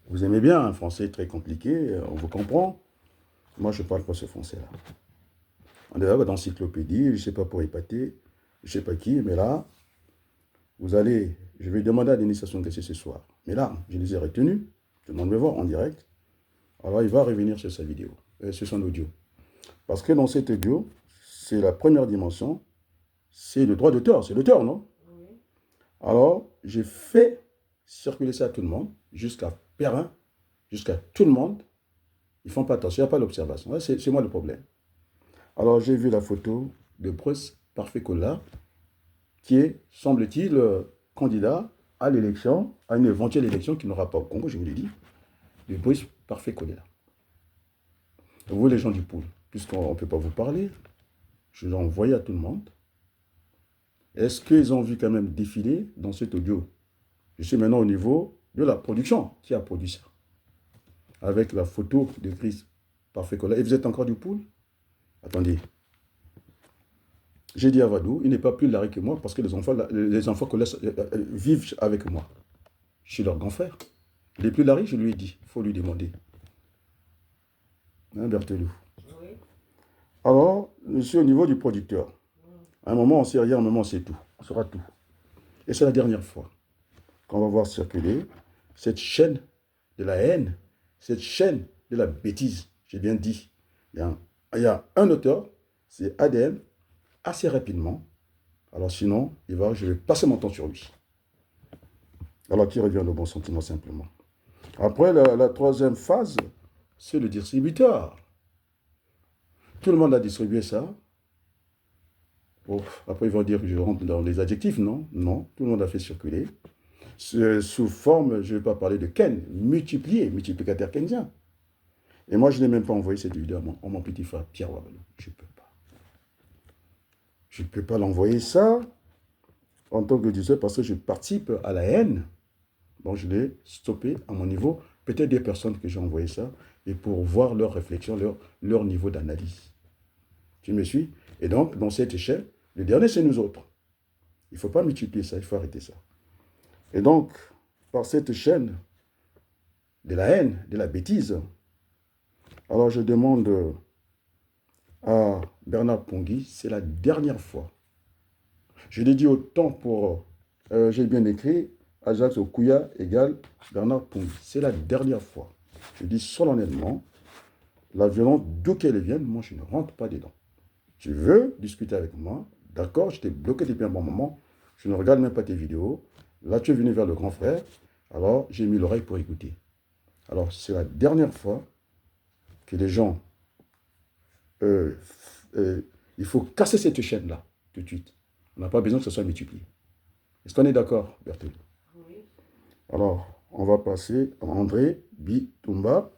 Vous aimez bien un français très compliqué, on vous comprend. Moi, je ne parle pas ce français-là. On est là dans l'encyclopédie, je ne sais pas pour épater, je ne sais pas qui, mais là, je vais demander à l'initiation de ce soir. Mais là, je les ai retenus, Tout le monde me voit en direct. Alors, il va revenir sur sa vidéo, sur son audio. Parce que dans cet audio, c'est la première dimension, c'est le droit d'auteur. C'est l'auteur, non?
Oui.
Alors, j'ai fait circuler ça à tout le monde, jusqu'à Perrin, jusqu'à tout le monde. Ils ne font pas attention, il n'y a pas l'observation. C'est moi le problème. Alors, j'ai vu la photo de Bruce Parfait Kola, qui est, semble-t-il, candidat à l'élection, à une éventuelle élection qui n'aura pas au Congo, je vous l'ai dit, de Bruce Parfait Kola. Vous, les gens du pool, puisqu'on ne peut pas vous parler, je l'ai envoyé à tout le monde. Est-ce qu'ils ont vu quand même défiler dans cet audio? Je suis maintenant au niveau de la production qui a produit ça. Avec la photo de Chris Parfait Kola. Et vous êtes encore du pool? Attendez. J'ai dit à Vadou, il n'est pas plus larry que moi parce que les enfants Kola vivent avec moi. Je suis leur grand frère. Il est plus larry, je lui ai dit. Il faut lui demander. Hein, Berthelou?
Oui.
Alors, je suis au niveau du producteur. À un moment, on sait rien, à un moment, on sait tout. On saura tout. Et c'est la dernière fois qu'on va voir circuler cette chaîne de la haine, cette chaîne de la bêtise. J'ai bien dit. Il y a un auteur, c'est ADM, assez rapidement. Alors sinon, je vais passer mon temps sur lui. Alors qui revient le bon sentiment simplement. Après, la troisième phase, c'est le distributeur. Tout le monde a distribué ça. Bon, après, ils vont dire que je rentre dans les adjectifs, non? Non, tout le monde a fait circuler. Sous forme, je ne vais pas parler de Ken, multiplicateur keynésien. Et moi, je n'ai même pas envoyé cette vidéo à mon petit frère Pierre Wabalou. Je ne peux pas. Je ne peux pas l'envoyer ça en tant que diseur parce que je participe à la haine. Donc, je l'ai stoppé à mon niveau. Peut-être des personnes que j'ai envoyé ça et pour voir leur réflexion, leur niveau d'analyse. Tu me suis? Et donc, dans cette échelle, le dernier, c'est nous autres. Il ne faut pas multiplier ça, il faut arrêter ça. Et donc, par cette chaîne de la haine, de la bêtise, alors je demande à Bernard Pongui, c'est la dernière fois. Je l'ai dit autant pour, j'ai bien écrit, Ajax Okuya égale Bernard Pongui. C'est la dernière fois. Je dis solennellement, la violence, d'où qu'elle vienne, moi je ne rentre pas dedans. Tu veux discuter avec moi, d'accord, je t'ai bloqué depuis un bon moment, je ne regarde même pas tes vidéos. Là, tu es venu vers le grand frère, alors j'ai mis l'oreille pour écouter. Alors, c'est la dernière fois que les gens... il faut casser cette chaîne-là, tout de suite. On n'a pas besoin que ce soit multiplié. Est-ce qu'on est d'accord, Berthelou?
Oui.
Alors, on va passer à André Bitumba,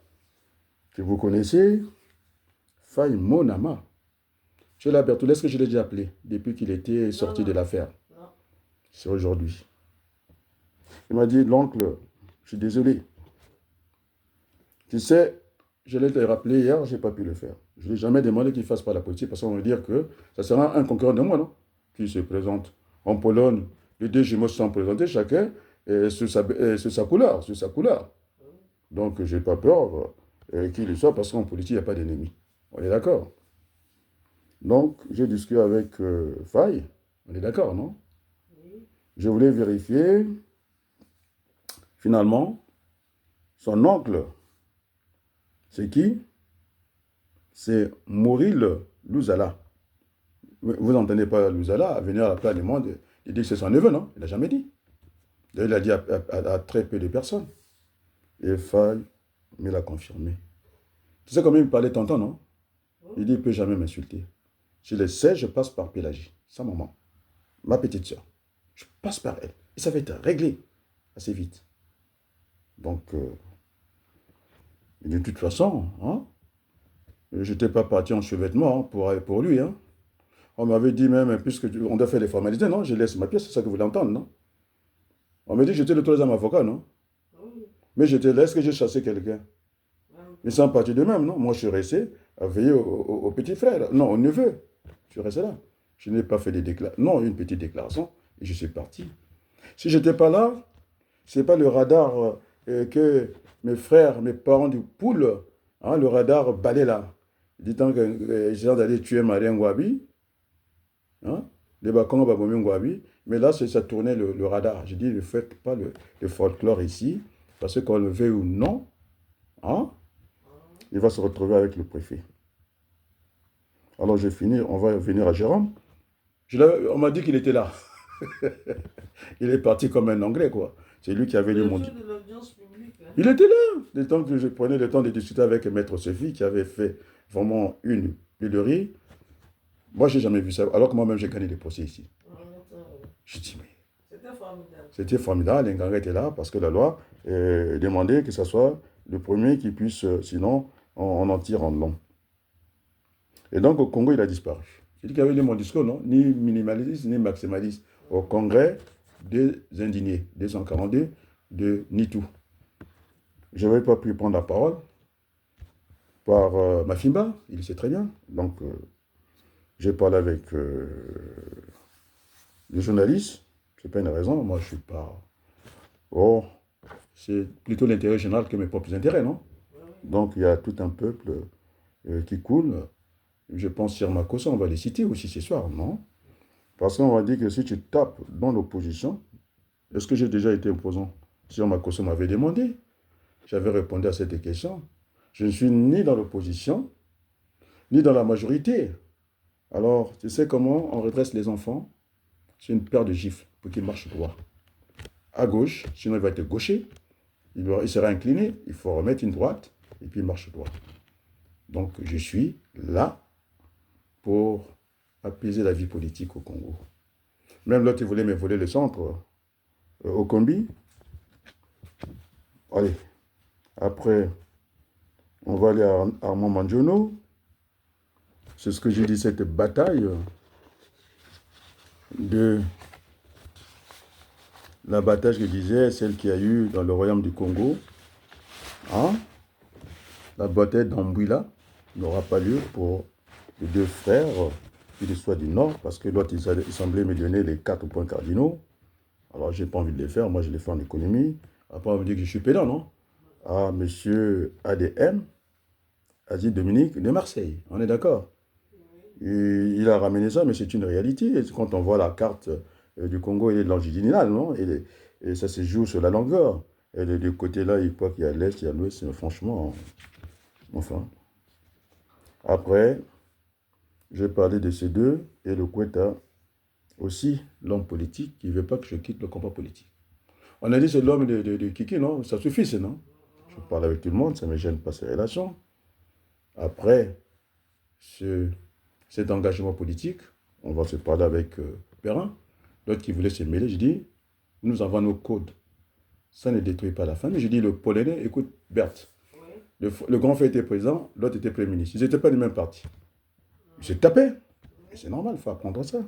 que vous connaissez, Faye Monama. Je là, Berthelou, est-ce que je l'ai déjà appelé depuis qu'il était sorti de l'affaire?
Non.
C'est aujourd'hui. Il m'a dit, l'oncle, je suis désolé. Tu sais, je l'ai rappelé hier, je n'ai pas pu le faire. Je ne lui ai jamais demandé qu'il fasse pas la politique parce qu'on va dire que ça sera un concurrent de moi, non? Qui se présente. En Pologne, les deux jumeaux se sont présentés, chacun sur sa couleur, sur sa couleur. Donc, je n'ai pas peur qu'il le soit parce qu'en politique, il n'y a pas d'ennemis. On est d'accord? Donc, j'ai discuté avec Faye. On est d'accord, non?
Oui.
Je voulais vérifier, finalement, son oncle, c'est qui? C'est Mauril Louzala. Vous n'entendez pas Louzala venir à la place du monde et dire que c'est son neveu, non? Il n'a jamais dit. Il a dit à très peu de personnes. Et Faye me l'a confirmé. Tu sais comment il me parlait tonton, non? Il dit, il ne peut jamais m'insulter. Je le sais, je passe par Pélagie, sa maman, ma petite soeur. Je passe par elle. Et ça va être réglé assez vite. Donc, de toute façon, hein, je n'étais pas parti en chevêtement pour lui. Hein. On m'avait dit même, puisque on doit faire les formalités, non? Je laisse ma pièce, c'est ça que vous voulez entendre, non? On m'a dit que j'étais le troisième avocat, non?
Oui.
Mais j'étais là, est-ce que j'ai chassé quelqu'un? Ils sont partis de même, non? Moi, je suis resté à veiller au petit frère, non, au neveu. Je suis resté là. Je n'ai pas fait des déclarations, non, une petite déclaration, et je suis parti. Si je n'étais pas là, ce n'est pas le radar que mes frères, mes parents du poule, hein, le radar balait là. Du temps que j'ai d'aller tuer Marie Ngwabi, hein, les Bakongo Babomi Ngwabi, mais là, ça tournait le radar. J'ai dit, ne faites pas le folklore ici. Parce que qu'on le veuille ou non, hein, il va se retrouver avec le préfet. Alors j'ai fini, on va venir à Jérôme. On m'a dit qu'il était là. Il est parti comme un Anglais, quoi. C'est lui qui avait lu mon...
de l'audience publique. Hein.
Il était là. Le temps que je prenais le temps de discuter avec Maître Sophie, qui avait fait vraiment une plaidoirie. Moi, je n'ai jamais vu ça. Alors que moi-même, j'ai gagné des procès ici. Je dis, mais...
C'était formidable.
C'était formidable. L'Inganga était là parce que la loi demandait que ce soit le premier qui puisse, sinon, on en tire en long. Et donc, au Congo, il a disparu. C'est lui qui avait lu mon discours, non? Ni minimaliste, ni maximaliste. Au congrès des indignés, 242 de Nitou. Je n'avais pas pu prendre la parole par Mafimba, il sait très bien. Donc, j'ai parlé avec les journalistes. Ce n'est pas une raison, moi je ne suis pas... Oh, c'est plutôt l'intérêt général que mes propres intérêts, non? Donc, il y a tout un peuple qui coule. Je pense sur Makossa, on va les citer aussi ce soir, non? Parce qu'on va dire que si tu tapes dans l'opposition, est-ce que j'ai déjà été opposant? Sur Makossa m'avait demandé. J'avais répondu à cette question. Je ne suis ni dans l'opposition, ni dans la majorité. Alors, tu sais comment on redresse les enfants? C'est une paire de gifles pour qu'ils marchent droit. À gauche, sinon il va être gaucher. Il sera incliné, il faut remettre une droite, et puis il marche droit. Donc, je suis là pour apaiser la vie politique au Congo. Même l'autre, il voulait me voler le centre au Combi. Allez, après, on va aller à Armand Mandjono. C'est ce que j'ai dit, cette bataille de la bataille, je disais, celle qu'il y a eu dans le royaume du Congo. Hein? La bataille d'Ambouila n'aura pas lieu pour les deux frères qui soient du Nord, parce que l'autre, il semblait me donner les 4 points cardinaux. Alors, je n'ai pas envie de les faire. Moi, je les fais en économie. Après, on me dit que je suis pédant, non? Ah, monsieur ADM, Asie Dominique de Marseille. On est d'accord? Il a ramené ça, mais c'est une réalité. Quand on voit la carte du Congo, il est longitudinale, non? Et ça se joue sur la longueur. Et de côté là, il croit qu'il y a l'Est, il y a l'Ouest. Franchement, enfin. Après, j'ai parlé de ces deux et le Kweta aussi, l'homme politique qui ne veut pas que je quitte le combat politique. On a dit c'est l'homme de Kiki, non? Ça suffit, c'est non? Je parle avec tout le monde, ça ne me gêne pas ces relations. Après cet engagement politique, on va se parler avec Perrin, l'autre qui voulait se mêler. Je dis, nous avons nos codes. Ça ne détruit pas la famille. Je dis, le Polonais, écoute, Berthe, le grand frère était président, l'autre était premier ministre. Ils n'étaient pas du même parti. Ils se tapaient. Et c'est normal, il faut apprendre ça.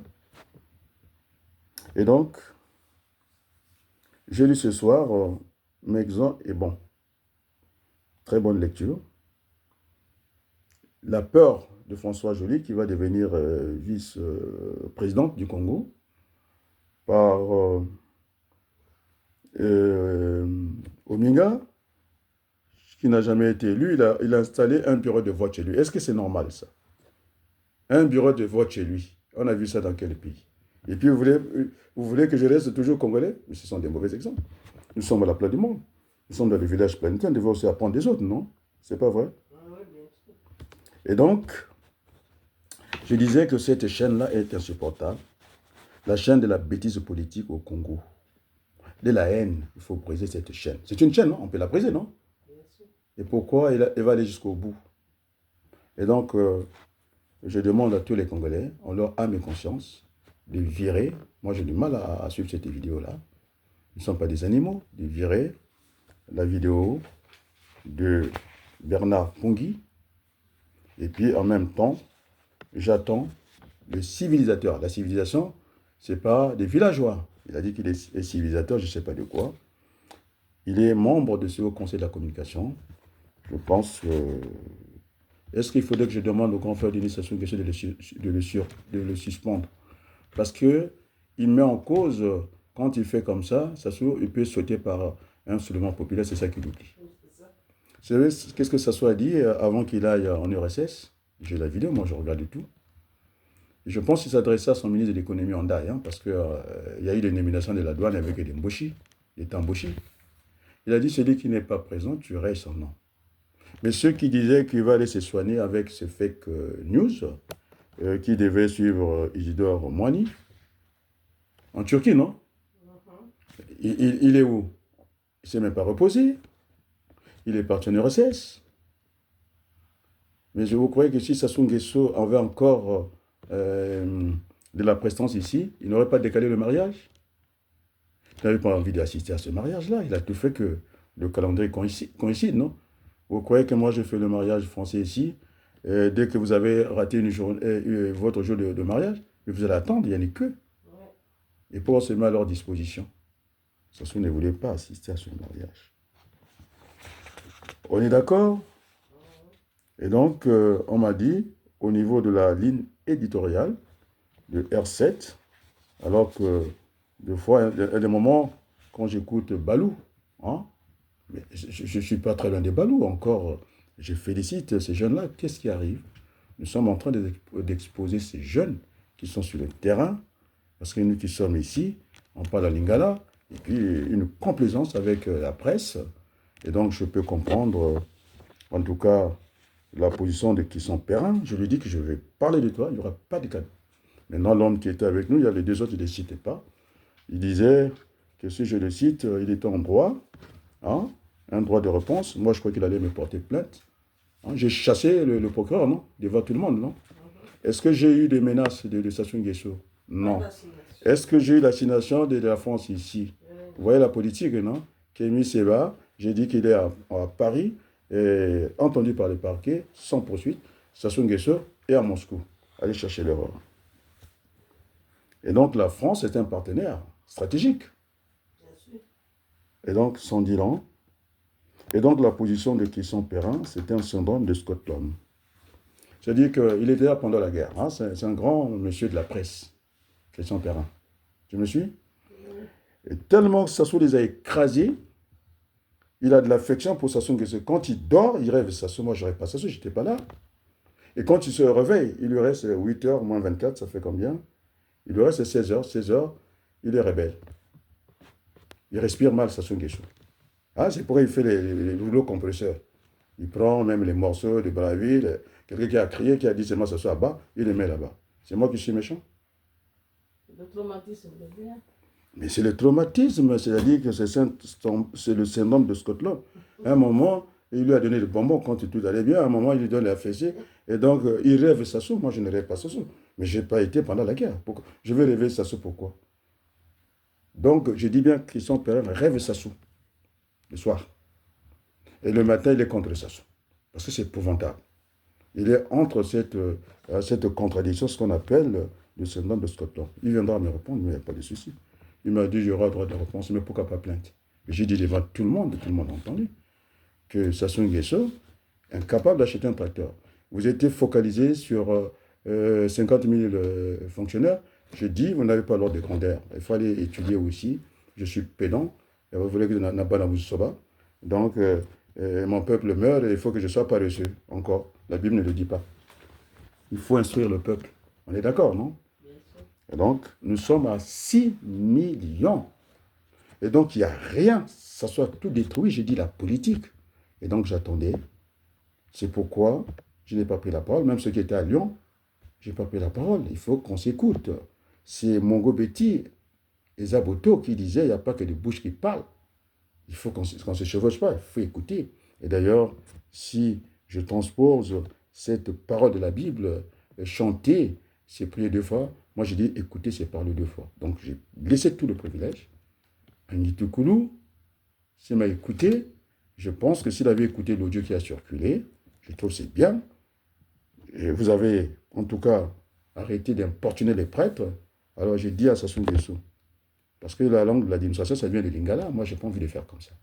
Et donc, j'ai lu ce soir, Mexan est bon. Très bonne lecture. La peur de François Joly, qui va devenir vice-présidente du Congo, par Ominga, qui n'a jamais été élu, il a installé un bureau de vote chez lui. Est-ce que c'est normal, ça? Un bureau de vote chez lui. On a vu ça dans quel pays? Et puis, vous voulez que je reste toujours congolais? Mais ce sont des mauvais exemples. Nous sommes à la place du monde. Nous sommes dans le village planétaire. Nous devons aussi apprendre des autres, non? C'est pas vrai? Et donc, je disais que cette chaîne-là est insupportable. La chaîne de la bêtise politique au Congo. De la haine, il faut briser cette chaîne. C'est une chaîne, non? On peut la briser, non? Et pourquoi elle va aller jusqu'au bout? Et donc, je demande à tous les Congolais, on leur âme et conscience, de virer. Moi, j'ai du mal à suivre cette vidéo-là. Ils ne sont pas des animaux. De virer la vidéo de Bernard Pongui. Et puis, en même temps, j'attends le civilisateur. La civilisation, ce n'est pas des villageois. Il a dit qu'il est civilisateur, je ne sais pas de quoi. Il est membre de ce Haut Conseil de la communication. Je pense que... Est-ce qu'il faudrait que je demande au grand frère d'initiation de le suspendre? Parce qu'il met en cause, quand il fait comme ça, il peut sauter par un soulèvement populaire, c'est ça qu'il oublie. Vous savez, qu'est-ce que Sassou a dit avant qu'il aille en URSS? J'ai la vidéo, moi je regarde tout. Et je pense qu'il s'adressait à son ministre de l'économie en Daï, parce qu'il y a eu des nominations de la douane avec des Mboshi, des Tamboshi. Il a dit, celui qui n'est pas présent, tu rayes son nom. Mais ceux qui disaient qu'il va aller se soigner avec ces fake news, qui devaient suivre Isidore Moigny, en Turquie, non? Il est où? Il ne s'est même pas reposé. Il est parti en RSS. Mais je vous croyez que si Sassou Nguesso avait encore de la prestance ici, il n'aurait pas décalé le mariage? Il n'avait pas envie d'assister à ce mariage-là. Il a tout fait que le calendrier coïncide, non? Vous croyez que moi je fais le mariage français ici, dès que vous avez raté votre jour de mariage, vous allez attendre, il n'y en a que. Et pour se mettre à leur disposition. Sassou ne voulait pas assister à ce mariage. On est d'accord? Et donc, on m'a dit, au niveau de la ligne éditoriale de R7, alors que des fois, il y a des moments, quand j'écoute Balou, hein, mais je ne suis pas très loin des Balou encore, je félicite ces jeunes-là. Qu'est-ce qui arrive? Nous sommes en train d'exposer ces jeunes qui sont sur le terrain, parce que nous qui sommes ici, on parle à Lingala, et puis une complaisance avec la presse, et donc je peux comprendre, en tout cas, la position de Kisson Perrin. Je lui dis que je vais parler de toi, il n'y aura pas de cadeau. Maintenant, l'homme qui était avec nous, il y a les deux autres, je ne les citais pas. Il disait que si je le cite, il était en droit, hein, un droit de réponse. Moi, je crois qu'il allait me porter plainte. Hein, j'ai chassé le procureur, non? Devant tout le monde, non? Est-ce que j'ai eu des menaces de Sassou Nguesso? Non. Est-ce que j'ai eu l'assignation de la France ici? Vous voyez la politique, non? Kémy Seba, j'ai dit qu'il est à Paris, et entendu par le parquet, sans poursuite, Sassou Nguesso est à Moscou. Allez chercher l'erreur. Et donc la France est un partenaire stratégique. Et donc, sans dire long. Et donc la position de Kisson Perrin, c'était un syndrome de Scotland. C'est-à-dire qu'il était là pendant la guerre. Hein? C'est un grand monsieur de la presse, Kisson Perrin. Tu me suis? Et tellement que Sassou les a écrasés, il a de l'affection pour Sassou Nguesso. Quand il dort, il rêve Sassou. Moi, je ne rêve pas Sassou, je n'étais pas là. Et quand il se réveille, il lui reste 8h moins 24, ça fait combien? Il lui reste 16h. 16h, il est rebelle. Il respire mal Sassou Nguesso. Ah, c'est pourquoi il fait les rouleaux compresseurs. Il prend même les morceaux de Brazzaville. Quelqu'un qui a crié, qui a dit c'est moi Sassou là-bas, il les met là-bas. C'est moi qui suis méchant?
Le traumatisme de bien.
Mais c'est le traumatisme, c'est-à-dire que c'est le syndrome de Scotland. À un moment, il lui a donné le bonbon quand tout allait bien. À un moment, il lui donne la fessée. Et donc, il rêve Sassou. Moi, je ne rêve pas Sassou. Mais je n'ai pas été pendant la guerre. Pourquoi? Je veux rêver Sassou, pourquoi? Donc, je dis bien qu'ils sont Perrin rêve Sassou, le soir. Et le matin, il est contre Sassou. Parce que c'est épouvantable. Il est entre cette contradiction, ce qu'on appelle le syndrome de Scotland. Il viendra me répondre, mais il n'y a pas de souci. Il m'a dit, j'aurai droit de réponse, mais pourquoi pas plainte? J'ai dit devant tout le monde a entendu, que Sassou Nguesso est incapable d'acheter un tracteur. Vous étiez focalisé sur 50 000 fonctionnaires. Je dis, vous n'avez pas l'ordre de grandeur. Il faut aller étudier aussi. Je suis pédant. Et vous voulez que Nabana vous soba. Donc, mon peuple meurt et il faut que je sois paresseux. Encore, la Bible ne le dit pas. Il faut instruire le peuple. On est d'accord, non? Et donc, nous sommes à 6 millions. Et donc, il n'y a rien. Ça soit tout détruit. J'ai dit la politique. Et donc, j'attendais. C'est pourquoi je n'ai pas pris la parole. Même ceux qui étaient à Lyon, je n'ai pas pris la parole. Il faut qu'on s'écoute. C'est Mongo Betty et Zaboto qui disaient, il n'y a pas que des bouches qui parlent. Il faut qu'on ne se chevauche pas. Il faut écouter. Et d'ailleurs, si je transpose cette parole de la Bible, chanter, c'est prier 2 fois. Moi, j'ai dit, écouter, c'est parler 2 fois. Donc, j'ai laissé tout le privilège. Anitoukulu, s'il m'a écouté, je pense que s'il avait écouté l'audio qui a circulé, je trouve que c'est bien. Et vous avez, en tout cas, arrêté d'importuner les prêtres. Alors, j'ai dit à Sassou Nguesso, parce que la langue de la démonstration, ça vient de Lingala. Moi, je n'ai pas envie de faire comme ça.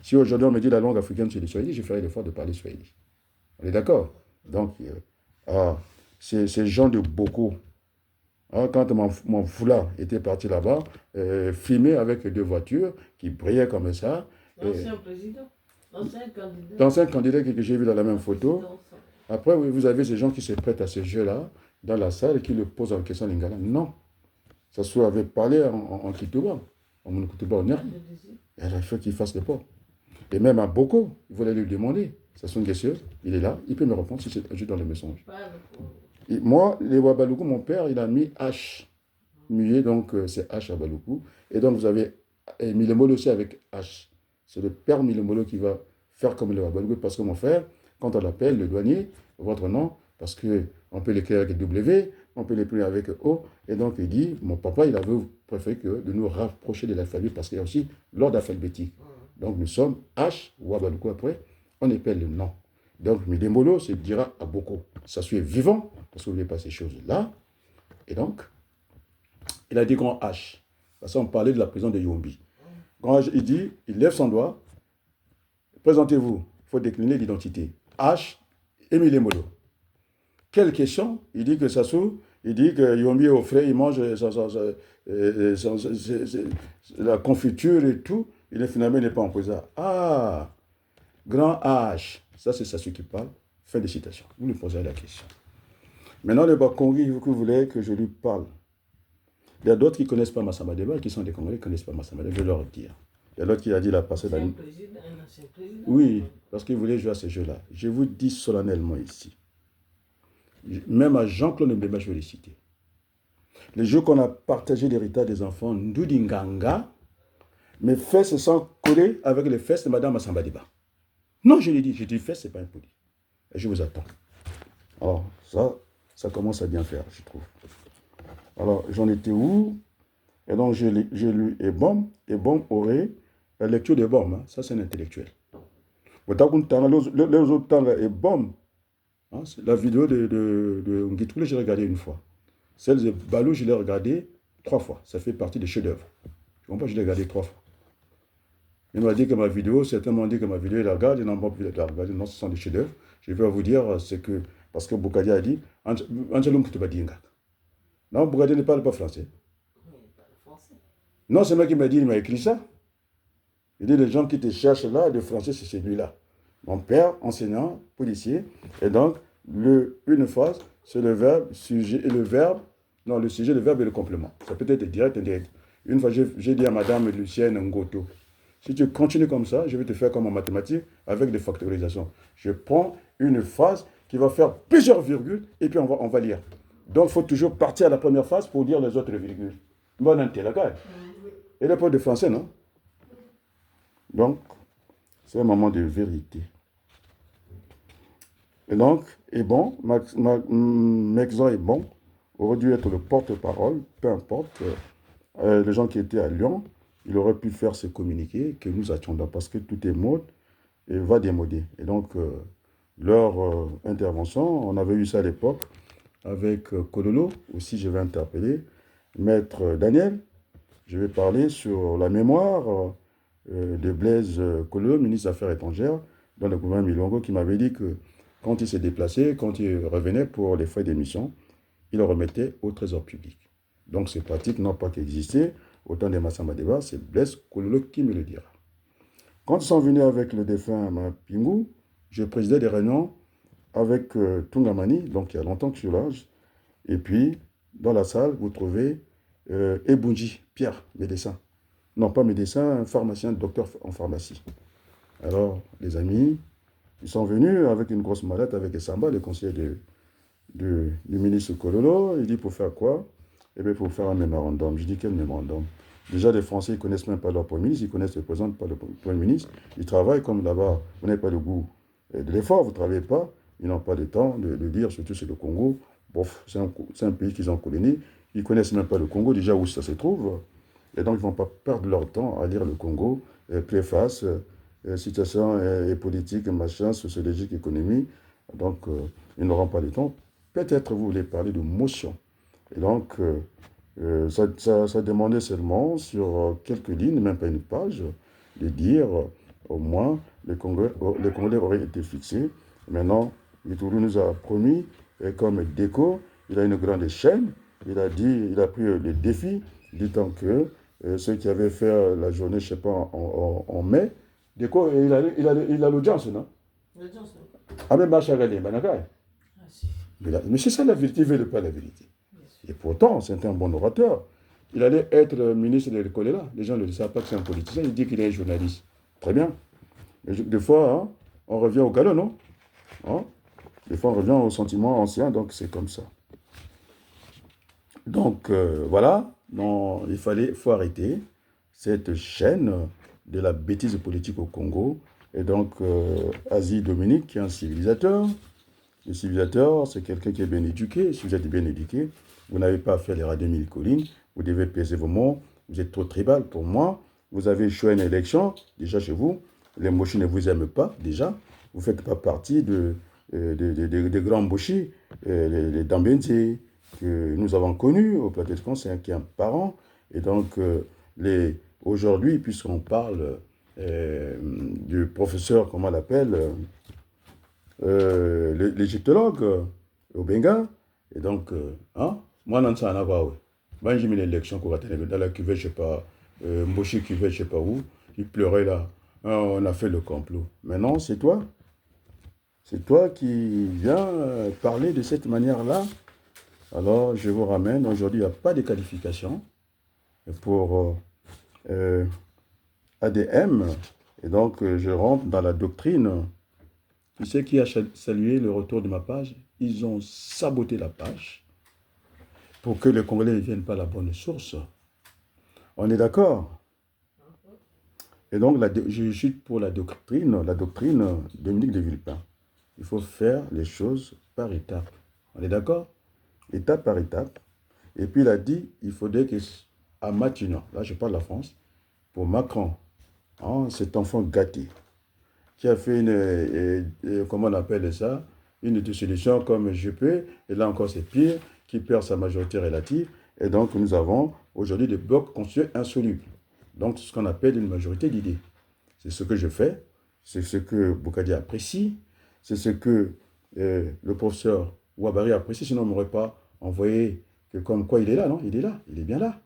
Si aujourd'hui on me dit la langue africaine, c'est le Swahili, je ferai l'effort de parler Swahili. On est d'accord? Donc, ces gens de beaucoup, quand mon foulard était parti là-bas, filmé avec 2 voitures qui brillaient comme ça.
L'ancien président, l'ancien candidat.
L'ancien candidat que j'ai vu dans la même photo. Après, oui, vous avez ces gens qui se prêtent à ce jeu-là dans la salle et qui le posent en question Lingala. Non. Sassou avait parlé en Kituba, en Mounoukoutouba, en Nerf. Il faut qu'il fasse le pas. Et même à Boko, il voulait lui demander. Ça sonne question, il est là, il peut me répondre si je donne le message. Et moi, les Wabaloukou, mon père, il a mis H muet, donc c'est H à Baloukou. Et donc vous avez Milemolo aussi avec H. C'est le père Milemolo qui va faire comme le Wabaloukou, parce que mon frère, quand on l'appelle, le douanier, votre nom, parce qu'on peut l'écrire avec W, on peut l'écrire avec O, et donc il dit, mon papa, il avait préféré de nous rapprocher de l'alphabet, parce qu'il y a aussi l'ordre alphabétique. Donc nous sommes H, Wabaloukou après, on appelle le nom. Donc Milemolo se dira à Boko. Ça suit vivant, parce que vous voulez pas ces choses-là. Et donc, il a dit grand H. Parce qu'on parlait de la prison de Yombi. Grand H, il dit, il lève son doigt. Présentez-vous. Il faut décliner l'identité. H, Émile Molo. Quelle question? Il dit que Sassou, il dit que Yombi est au frais, il mange la confiture et tout. Il est finalement n'est pas en prison. Ah, grand H. Ça, c'est Sassou qui parle. Fin de citation. Vous lui posez la question. Maintenant, le Bakongi, vous voulez que je lui parle. Il y a d'autres qui ne connaissent pas Massamba Deba, qui sont des Congolais qui ne connaissent pas Massamba Deba, je vais leur dire. Il y a d'autres qui a dit la passé la nuit. Oui, parce qu'ils voulaient jouer à ces jeux-là. Je vous dis solennellement ici. Même à Jean-Claude Mbemba, je vais les citer. Les jeux qu'on a partagé l'héritage des enfants, Ndudinganga, mes fesses se sont collées avec les fesses de Madame Massamba Deba. Non, je l'ai dit, j'ai dit fesses, c'est pas impoli. Et je vous attends. Alors, ça commence à bien faire, je trouve. Alors, j'en étais où? Et donc, j'ai lu Ebom. Ebom aurait la lecture d'Ebom. Hein, ça, c'est un intellectuel. Les autres temps, Ebom, hein, la vidéo de Ngitoulé, j'ai regardé une fois. Celle de Balou, je l'ai regardée 3 fois. Ça fait partie des chefs-d'œuvre. Je ne comprends pas, je l'ai regardée 3 fois. Il m'a dit que ma vidéo, certains m'ont dit que ma vidéo, il la regarde, ils n'ont pas pu la regarder. Non, ce sont des chefs-d'œuvre. Je vais vous dire, c'est que, parce que Boukadi a dit, Angelum Kutubadinga. Non, Boukadi ne parle pas français. Non, c'est moi qui m'a dit, il m'a écrit ça. Il dit, les gens qui te cherchent là, le français, c'est celui-là. Mon père, enseignant, policier. Et donc, une phrase, c'est le verbe, sujet et le verbe. Non, le sujet, le verbe et le complément. Ça peut être direct, indirect. Une fois, j'ai dit à Madame Lucienne Ngoto, si tu continues comme ça, je vais te faire comme en mathématiques, avec des factorisations. Je prends une phrase qui va faire plusieurs virgules, et puis on va lire. Donc, il faut toujours partir à la première phase pour lire les autres virgules. Bon, intérêt. Et le prof de français, non? Donc, c'est un moment de vérité. Et donc, est bon, Mexon est bon, aurait dû être le porte-parole, peu importe. Les gens qui étaient à Lyon, il aurait pu faire ce communiqué que nous attendons, parce que tout est mode et va démoder. Et donc, leur intervention, on avait eu ça à l'époque, avec Kololo, aussi je vais interpeller, Maître Daniel. Je vais parler sur la mémoire de Blaise Kololo, ministre des Affaires étrangères, dans le gouvernement Milongo, qui m'avait dit que quand il s'est déplacé, quand il revenait pour les frais d'émission, il le remettait au trésor public. Donc ces pratiques n'ont pas qu'existé. Au temps de Massamba Deba, c'est Blaise Kololo qui me le dira. Quand ils sont venus avec le défunt Mapingou, je présidais des réunions avec Tungamani, donc il y a longtemps que je suis là. Et puis, dans la salle, vous trouvez Ebunji, Pierre, médecin. Non, pas médecin, un pharmacien, docteur en pharmacie. Alors, les amis, ils sont venus avec une grosse mallette avec Samba, le conseiller du ministre Kololo. Il dit, pour faire quoi? Eh bien, pour faire un mémorandum. Je dis, quel mémorandum? Déjà, les Français, ils ne connaissent même pas leur Premier ministre, ils connaissent le président, pas le Premier ministre. Ils travaillent comme là-bas. Vous n'avez pas le goût de l'effort, vous ne travaillez pas. Ils n'ont pas le temps de dire, surtout c'est le Congo. Bof, c'est un pays qu'ils ont colonisé. Ils ne connaissent même pas le Congo, déjà où ça se trouve. Et donc, ils ne vont pas perdre leur temps à lire le Congo, préface, situation politique, machin, sociologique, économie. Donc, ils n'auront pas le temps. Peut-être vous voulez parler de motion. Et donc, ça demandait seulement sur quelques lignes, même pas une page, de dire au moins les Congolais auraient été fixés. Maintenant, Itourou nous a promis, comme déco, il a une grande chaîne. Il a pris le défi, disant que ceux qui avaient fait la journée, je ne sais pas, en mai, déco, il a l'audience, non? L'audience, non? Ah, mais Machagalé, Banakai. Mais c'est ça la vérité, il ne veut pas la vérité. Et pourtant, c'est un bon orateur. Il allait être ministre de l'école là. Les gens ne le savent pas que c'est un politicien. Il dit qu'il est journaliste. Très bien. Des fois, hein, on revient au galop, non? Hein? Des fois, on revient aux sentiments anciens, donc c'est comme ça. Donc, voilà, non, faut arrêter cette chaîne de la bêtise politique au Congo. Et donc, Asie Dominique, qui est un civilisateur. Le civilisateur, c'est quelqu'un qui est bien éduqué. Si vous êtes bien éduqué, vous n'avez pas à faire les radés mille collines. Vous devez peser vos mots. Vous êtes trop tribal pour moi. Vous avez échoué une élection, déjà chez vous. Les Mochis ne vous aiment pas, déjà. Vous ne faites pas partie des grands Mochis, les Dambenzi, que nous avons connus au plateau de France, qui est un parent. Et donc, aujourd'hui, puisqu'on parle du professeur, comment on l'appelle, l'égyptologue au Benga. Et donc, hein, moi, non, ça n'a pas. Moi, j'ai mis l'élection dans la cuvée, je sais pas, Mboshi cuvée, je sais pas où. Il pleurait là. Ah, on a fait le complot. Maintenant, c'est toi. C'est toi qui viens parler de cette manière-là. Alors, je vous ramène. Aujourd'hui, il n'y a pas de qualification pour ADM. Et donc, je rentre dans la doctrine. Tu sais qui a salué le retour de ma page? Ils ont saboté la page pour que les Congolais ne viennent pas à la bonne source. On est d'accord? Et donc, je suis pour la doctrine Dominique de Villepin. Il faut faire les choses par étapes. On est d'accord? Étape par étape. Et puis, il a dit, il faudrait qu'à Matignon, là je parle de la France, pour Macron, hein, cet enfant gâté, qui a fait comment on appelle ça, une dissolution comme je peux, et là encore c'est pire, qui perd sa majorité relative, et donc nous avons aujourd'hui des blocs constitués insolubles. Donc c'est ce qu'on appelle une majorité d'idées. C'est ce que je fais, c'est ce que Boukadi apprécie, c'est ce que le professeur Ouabari apprécie, sinon on ne m'aurait pas envoyé que comme quoi il est là, non? Il est là, il est bien là.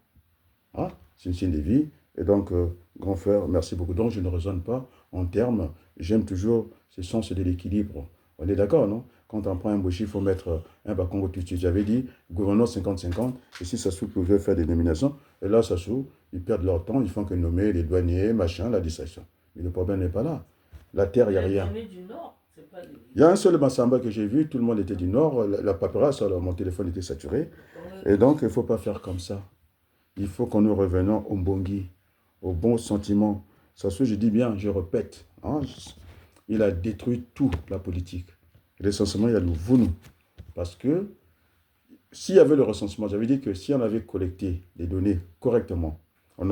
Hein? C'est une signe de vie. Et donc, grand frère, merci beaucoup. Donc, je ne raisonne pas en termes, j'aime toujours ce sens de l'équilibre. On est d'accord, non? Quand on prend un bouchi, il faut mettre un Bakongo tout de suite. J'avais dit, gouvernance 50-50, et si Sassou pouvait faire des nominations, et là, Sassou, ils perdent leur temps, ils font que nommer les douaniers, machin, la distraction. Mais le problème n'est pas là. La terre, il n'y a rien. Il y a un seul Massamba que j'ai vu, tout le monde était du Nord, la paperasse, alors mon téléphone était saturé. Et donc, il ne faut pas faire comme ça. Il faut que nous revenions au Mbongi, au bon sentiment. Ça se fait, je dis bien, je répète, hein, il a détruit tout, la politique. L'essentiellement, il y a le Vounou. Parce que s'il y avait le recensement, j'avais dit que si on avait collecté les données correctement, à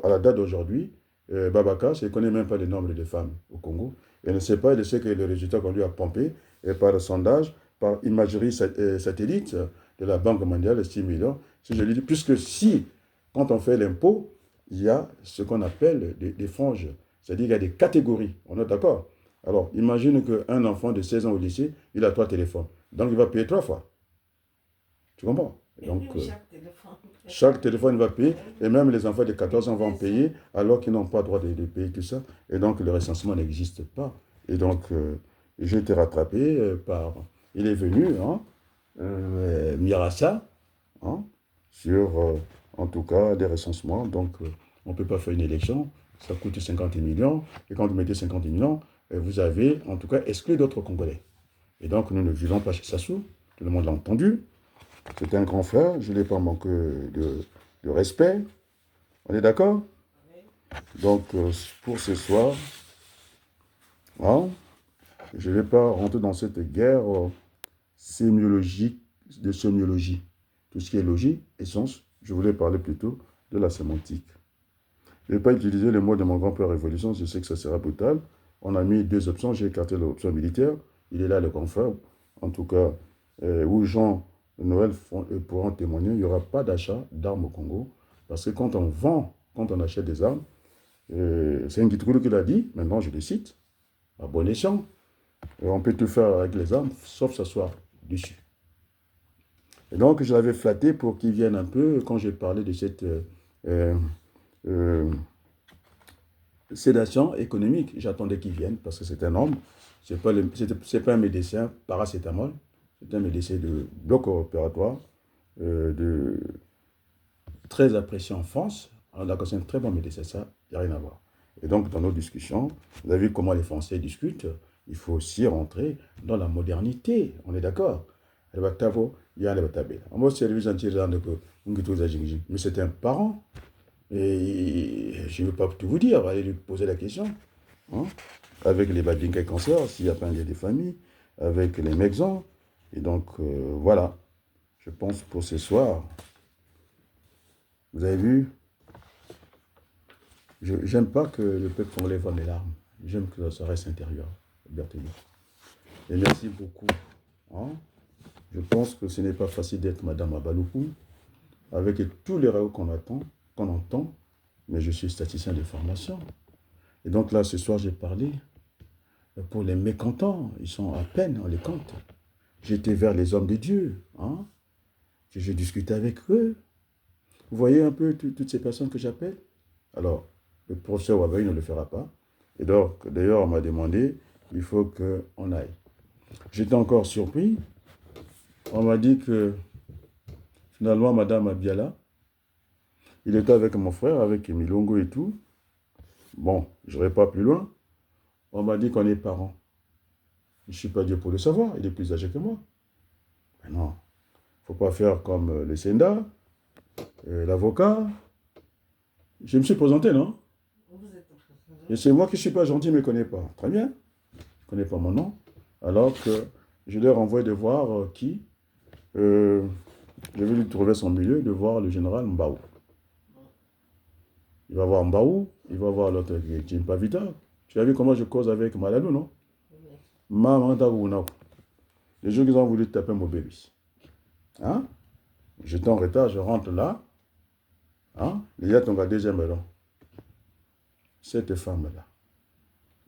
la date d'aujourd'hui, Babaka, je ne connaît même pas le nombre de femmes au Congo. Elle ne sait pas, elle sait que le résultat qu'on lui a pompé, et par le sondage, par imagerie satellite de la Banque mondiale, 6 millions. Si je lui dis, puisque si, quand on fait l'impôt, il y a ce qu'on appelle des franges. C'est-à-dire qu'il y a des catégories. On est d'accord? Alors, imagine qu'un enfant de 16 ans au lycée, il a 3 téléphones. Donc, il va payer 3 fois. Tu comprends? Donc, chaque téléphone va payer, et même les enfants de 14 ans vont payer, alors qu'ils n'ont pas le droit de payer tout ça. Et donc, le recensement n'existe pas. Et donc, j'ai été rattrapé par... Il est venu, hein, Mirassa, hein, sur, en tout cas, des recensements. Donc, on ne peut pas faire une élection. Ça coûte 50 millions. Et quand vous mettez 50 millions, vous avez, en tout cas, exclu d'autres Congolais. Et donc, nous ne vivons pas chez Sassou. Tout le monde l'a entendu. C'est un grand frère. Je ne l'ai pas manqué de respect. On est d'accord? Donc, pour ce soir, hein, je ne vais pas rentrer dans cette guerre sémiologique, de sémiologie. Tout ce qui est logique et sens, je voulais parler plutôt de la sémantique. Je ne vais pas utiliser les mots de mon grand-père Révolution, je sais que ça sera brutal. On a mis 2 options, j'ai écarté l'option militaire. Il est là, le grand frère. En tout cas, où Jean Noël pourront témoigner, il n'y aura pas d'achat d'armes au Congo. Parce que quand on vend, quand on achète des armes, c'est un Nguitroulo qui l'a dit, maintenant je le cite, à bon escient, on peut tout faire avec les armes, sauf s'asseoir dessus. Et donc, je l'avais flatté pour qu'il vienne un peu, quand j'ai parlé de cette sédation économique. J'attendais qu'il vienne, parce que c'est un homme, c'est pas un médecin paracétamol, c'est un médecin de bloc opératoire, très apprécié en France. Alors là, c'est un très bon médecin, ça, il n'y a rien à voir. Et donc, dans nos discussions, vous avez vu comment les Français discutent. Il faut aussi rentrer dans la modernité. On est d'accord? Mais c'est un parent. Et je ne veux pas tout vous dire. Allez lui poser la question. Hein? Avec les Badinka et Cancer, s'il n'y a pas un lien de famille, avec les Mexans. Et donc, voilà. Je pense pour ce soir. Vous avez vu? J'aime pas que le peuple congolais voit mes larmes. J'aime que ça reste intérieur. Et merci beaucoup. Hein? Je pense que ce n'est pas facile d'être Madame Abaloukou, avec tous les rêves qu'on entend, mais je suis statisticien de formation. Et donc là, ce soir, j'ai parlé pour les mécontents. Ils sont à peine, on les compte. J'étais vers les hommes de Dieu. Hein? Je discutais avec eux. Vous voyez un peu toutes ces personnes que j'appelle? Alors, le professeur Wabaye ne le fera pas. Et donc, d'ailleurs, on m'a demandé, il faut qu'on aille. J'étais encore surpris. On m'a dit que, finalement, Madame Abiala, il était avec mon frère, avec Milongo et tout. Bon, je n'irai pas plus loin. On m'a dit qu'on est parents. Je ne suis pas Dieu pour le savoir, il est plus âgé que moi. Mais non, il ne faut pas faire comme le Senda, l'avocat. Je me suis présenté, non? Et c'est moi qui ne suis pas gentil, mais ne connais pas. Très bien. Je ne connais pas mon nom. Alors que je leur envoie de voir qui. Je vais lui trouver son milieu, de voir le général Mbaou. Il va voir Mbaou, il va voir l'autre qui n'est pas vital. Tu as vu comment je cause avec Malalou, non? Maman d'Agounao. Les gens qui ont voulu taper mon bébé. Hein? J'étais en retard, je rentre là. Hein? Il y a ton gars deuxième ballon. Cette femme-là.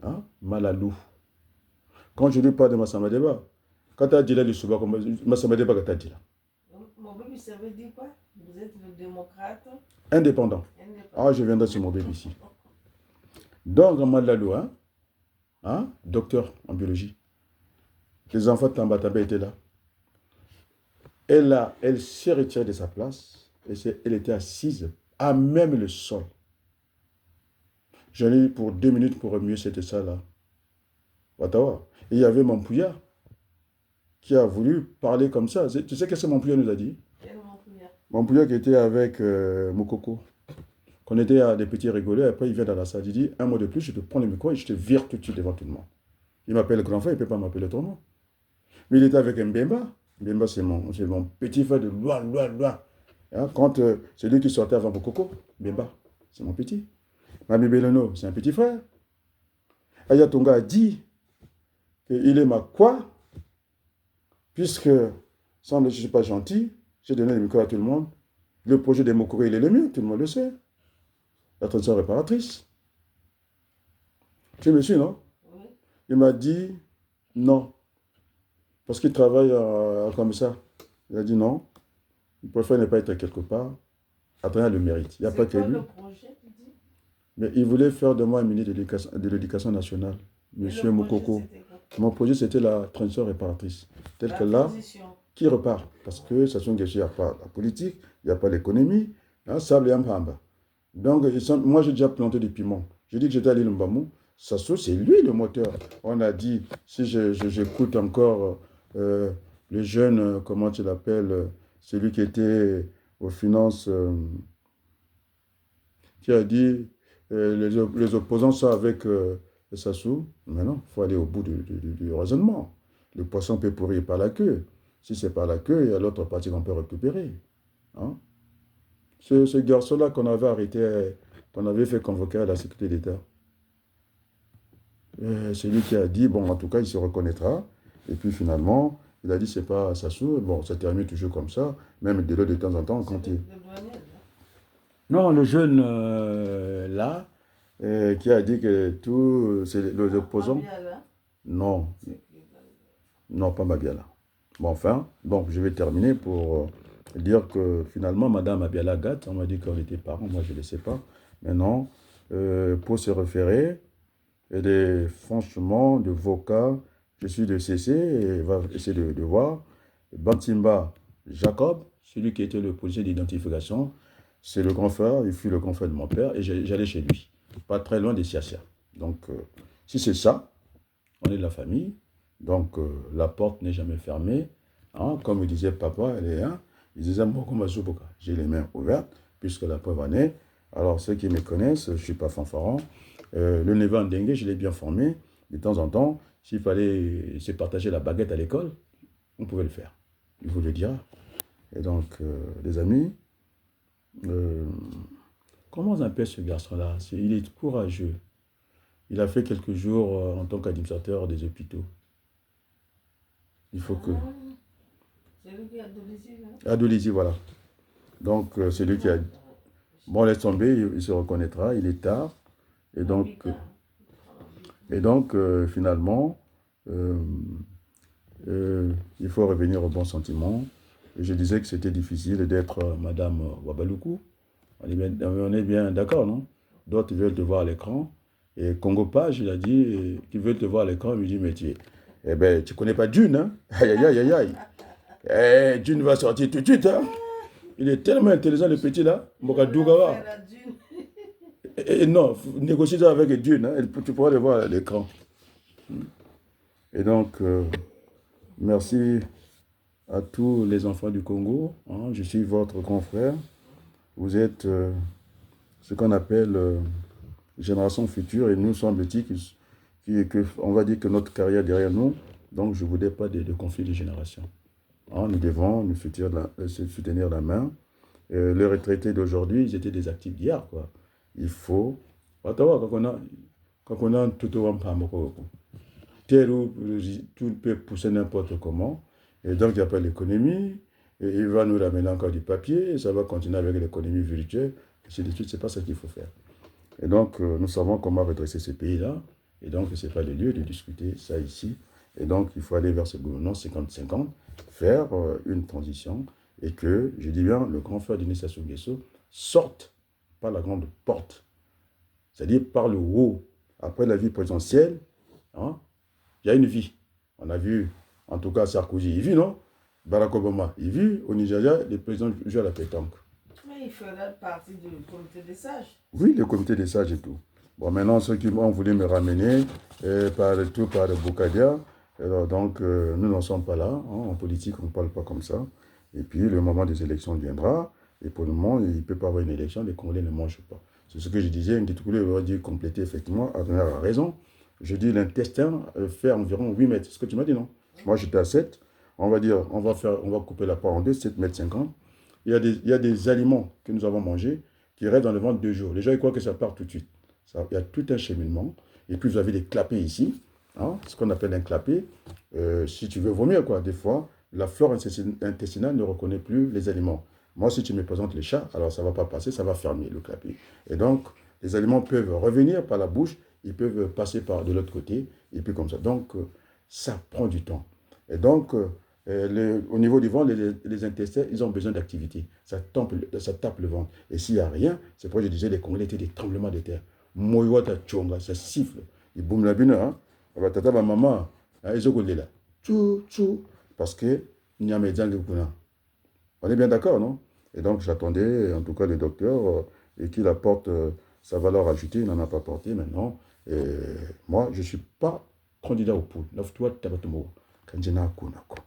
Hein? Malalou. Quand je lui parle de Massamadeba, quand tu as dit là du Souba, Massamadeba, quand tu as dit là.
Mon bébé, ça veut dire quoi? Vous êtes le démocrate?
Indépendant. Ah, je viendrai sur mon bébé ici. Donc, Malalou, hein? Docteur en biologie. Les enfants de Tambataba étaient là. Elle s'est retirée de sa place et elle était assise à même le sol. J'en ai eu pour 2 minutes pour remuer cette salle-là. Ottawa. Et il y avait Mampouya qui a voulu parler comme ça. Tu sais qu'est-ce que Mampouya nous a dit?
Quel Mampouya?
Mampouya qui était avec Moukoko. Qu'on était à des petits rigolés, après il vient dans la salle, il dit un mot de plus, je te prends le micro et je te vire tout de suite devant tout le monde. Il m'appelle grand frère, il ne peut pas m'appeler ton nom. Mais il était avec Mbemba. Mbemba, c'est mon petit frère de loin. Hein, quand c'est lui qui sortait avant Moukoko, Mbemba, c'est mon petit. Mami Belono, c'est un petit frère. Ayatonga a dit qu'il est ma quoi, puisque, sans que je ne suis pas gentil, j'ai donné le micro à tout le monde. Le projet des Mokoro, il est le mien, tout le monde le sait. La transition réparatrice. Tu me suis, non?
Oui.
Il m'a dit non. Parce qu'il travaille comme ça. Il a dit non. Il préfère ne pas être quelque part. Après, le mérite. Il n'y a pas que lui.
Le projet, tu dis?
Mais il voulait faire de moi un ministre de l'Éducation nationale, Monsieur Moukoko. Mon projet, c'était la transition réparatrice. Telle que là, qui repart. Parce que ça il n'y a pas la politique, il n'y a pas l'économie. Hein, sable et Ampamba. Donc, moi, j'ai déjà planté du piment. J'ai dit que j'étais à l'île Mbamou. Sassou, c'est lui le moteur. On a dit, si j'écoute encore le jeune, comment tu l'appelles, celui qui était aux finances, qui a dit, les opposants sont avec Sassou. Mais non, il faut aller au bout du raisonnement. Le poisson peut pourrir par la queue. Si c'est par la queue, il y a l'autre partie qu'on peut récupérer. Hein? Ce garçon-là qu'on avait arrêté, qu'on avait fait convoquer à la sécurité d'État, c'est lui qui a dit, bon, en tout cas, il se reconnaîtra. Et puis finalement, il a dit, c'est pas Sassou. Bon, ça termine toujours comme ça, même de temps en temps, quand il... Non, le jeune là, qui a dit que tous les opposants... Non, non, pas Mabiala. Bon, enfin, donc je vais terminer pour dire que finalement, Madame Abiala Gat, on m'a dit qu'on était parents, moi je ne le sais pas. Maintenant, pour se référer, et franchement, de Voca, je suis de CC, et va essayer de voir. Bantimba Jacob, celui qui était le policier d'identification, c'est le grand frère, il fut le grand frère de mon père, et j'allais chez lui. pas très loin de Siasia. Donc, si c'est ça, on est de la famille. Donc, la porte n'est jamais fermée. Hein, comme disait papa, il disait, j'ai les mains ouvertes, puisque la preuve en est. Alors, ceux qui me connaissent, je ne suis pas fanfaron. Le neveu en dengue, je l'ai bien formé. De temps en temps, s'il fallait se partager la baguette à l'école, on pouvait le faire. Il vous le dira. Et donc, les amis, comment on appelle ce garçon-là? Il est courageux. Il a fait quelques jours en tant qu'administrateur des hôpitaux. Il faut que...
C'est lui qui a Adolizy,
Adolizy, voilà. Donc, c'est lui qui a... Bon, laisse tomber, il se reconnaîtra, il est tard. Et donc, finalement, il faut revenir au bon sentiment. Et je disais que c'était difficile d'être Madame Wabaluku. On est bien d'accord, non? D'autres veulent te voir à l'écran. Et Congo Page, il a dit, qui veut te voir à l'écran, il me dit, mais eh ben, tu connais pas Dune, hein? Aïe, aïe, aïe, aïe, aïe. Dune va sortir tout de suite, hein? Il est tellement intelligent, le petit, là. Mokadougara. Et non, négocie ça avec Dune, hein? Tu pourras le voir à l'écran. Et donc, merci à tous les enfants du Congo. Hein? Je suis votre grand frère. Vous êtes ce qu'on appelle génération future et nous semble-t-il on va dire que notre carrière est derrière nous. Donc, je ne voudrais pas de conflit de génération. Hein? Nous devons nous soutenir la main. Les retraités d'aujourd'hui, ils étaient des actifs d'hier, quoi. Il faut... Quand on a un tout au tout peut pousser n'importe comment. Et donc, il n'y a pas l'économie. Et il va nous ramener encore du papier. Et ça va continuer avec l'économie virtuelle. Ce n'est pas ça qu'il faut faire. Et donc, nous savons comment redresser ces pays-là. Et donc, ce n'est pas le lieu de discuter ça ici. Et donc, il faut aller vers ce gouvernance 50-50, faire une transition. Et que, je dis bien, le grand frère Denis Sassou Nguesso sorte par la grande porte. C'est-à-dire par le haut. Après la vie présidentielle, hein, il y a une vie. On a vu, en tout cas, Sarkozy, il vit, non? Barack Obama, il vit. Au Nigeria, les présidents jouent à la pétanque.
Mais il ferait partie du comité des sages.
Oui, le comité des sages et tout. Bon, maintenant, ceux qui ont voulu me ramener par Boukadia, donc nous n'en sommes pas là. Hein, en politique, on ne parle pas comme ça. Et puis, le moment des élections viendra. Et pour le moment, il ne peut pas avoir une élection, les Congolais ne mangent pas. C'est ce que je disais, Nditoukoué aurait dû compléter effectivement, Adrien a raison. Je dis l'intestin fait environ 8 mètres. C'est ce que tu m'as dit, non? Moi, j'étais à 7. On va dire, on va couper la part en deux, 7 mètres 50. Il y a des aliments que nous avons mangés qui restent dans le ventre 2 jours. Les gens, ils croient que ça part tout de suite. Il y a tout un cheminement. Et puis, vous avez des clapets ici, hein, ce qu'on appelle un clapet. Si tu veux vomir, quoi, des fois, la flore intestinale ne reconnaît plus les aliments. Moi, si tu me présentes les chats, alors ça ne va pas passer, ça va fermer le clapet. Et donc, les aliments peuvent revenir par la bouche, ils peuvent passer par de l'autre côté, et puis comme ça. Donc, ça prend du temps. Et donc, au niveau du ventre, les intestins, ils ont besoin d'activité. Ça tape le ventre. Et s'il n'y a rien, c'est pourquoi je disais, les Congolais étaient des tremblements de terre. Moyota tchonga, ça siffle. Ils boum la bine, hein. Tata, maman, ils ont là. Tchou, tchou. Parce que, il n'y a médian de kuna. On est bien d'accord, non? Et donc, j'attendais, en tout cas, le docteur, et qu'il apporte sa valeur ajoutée. Il n'en a pas porté maintenant. Et moi, je ne suis pas candidat au poule. Lève-toi, tabatomo. Kanjena kuna, quoi.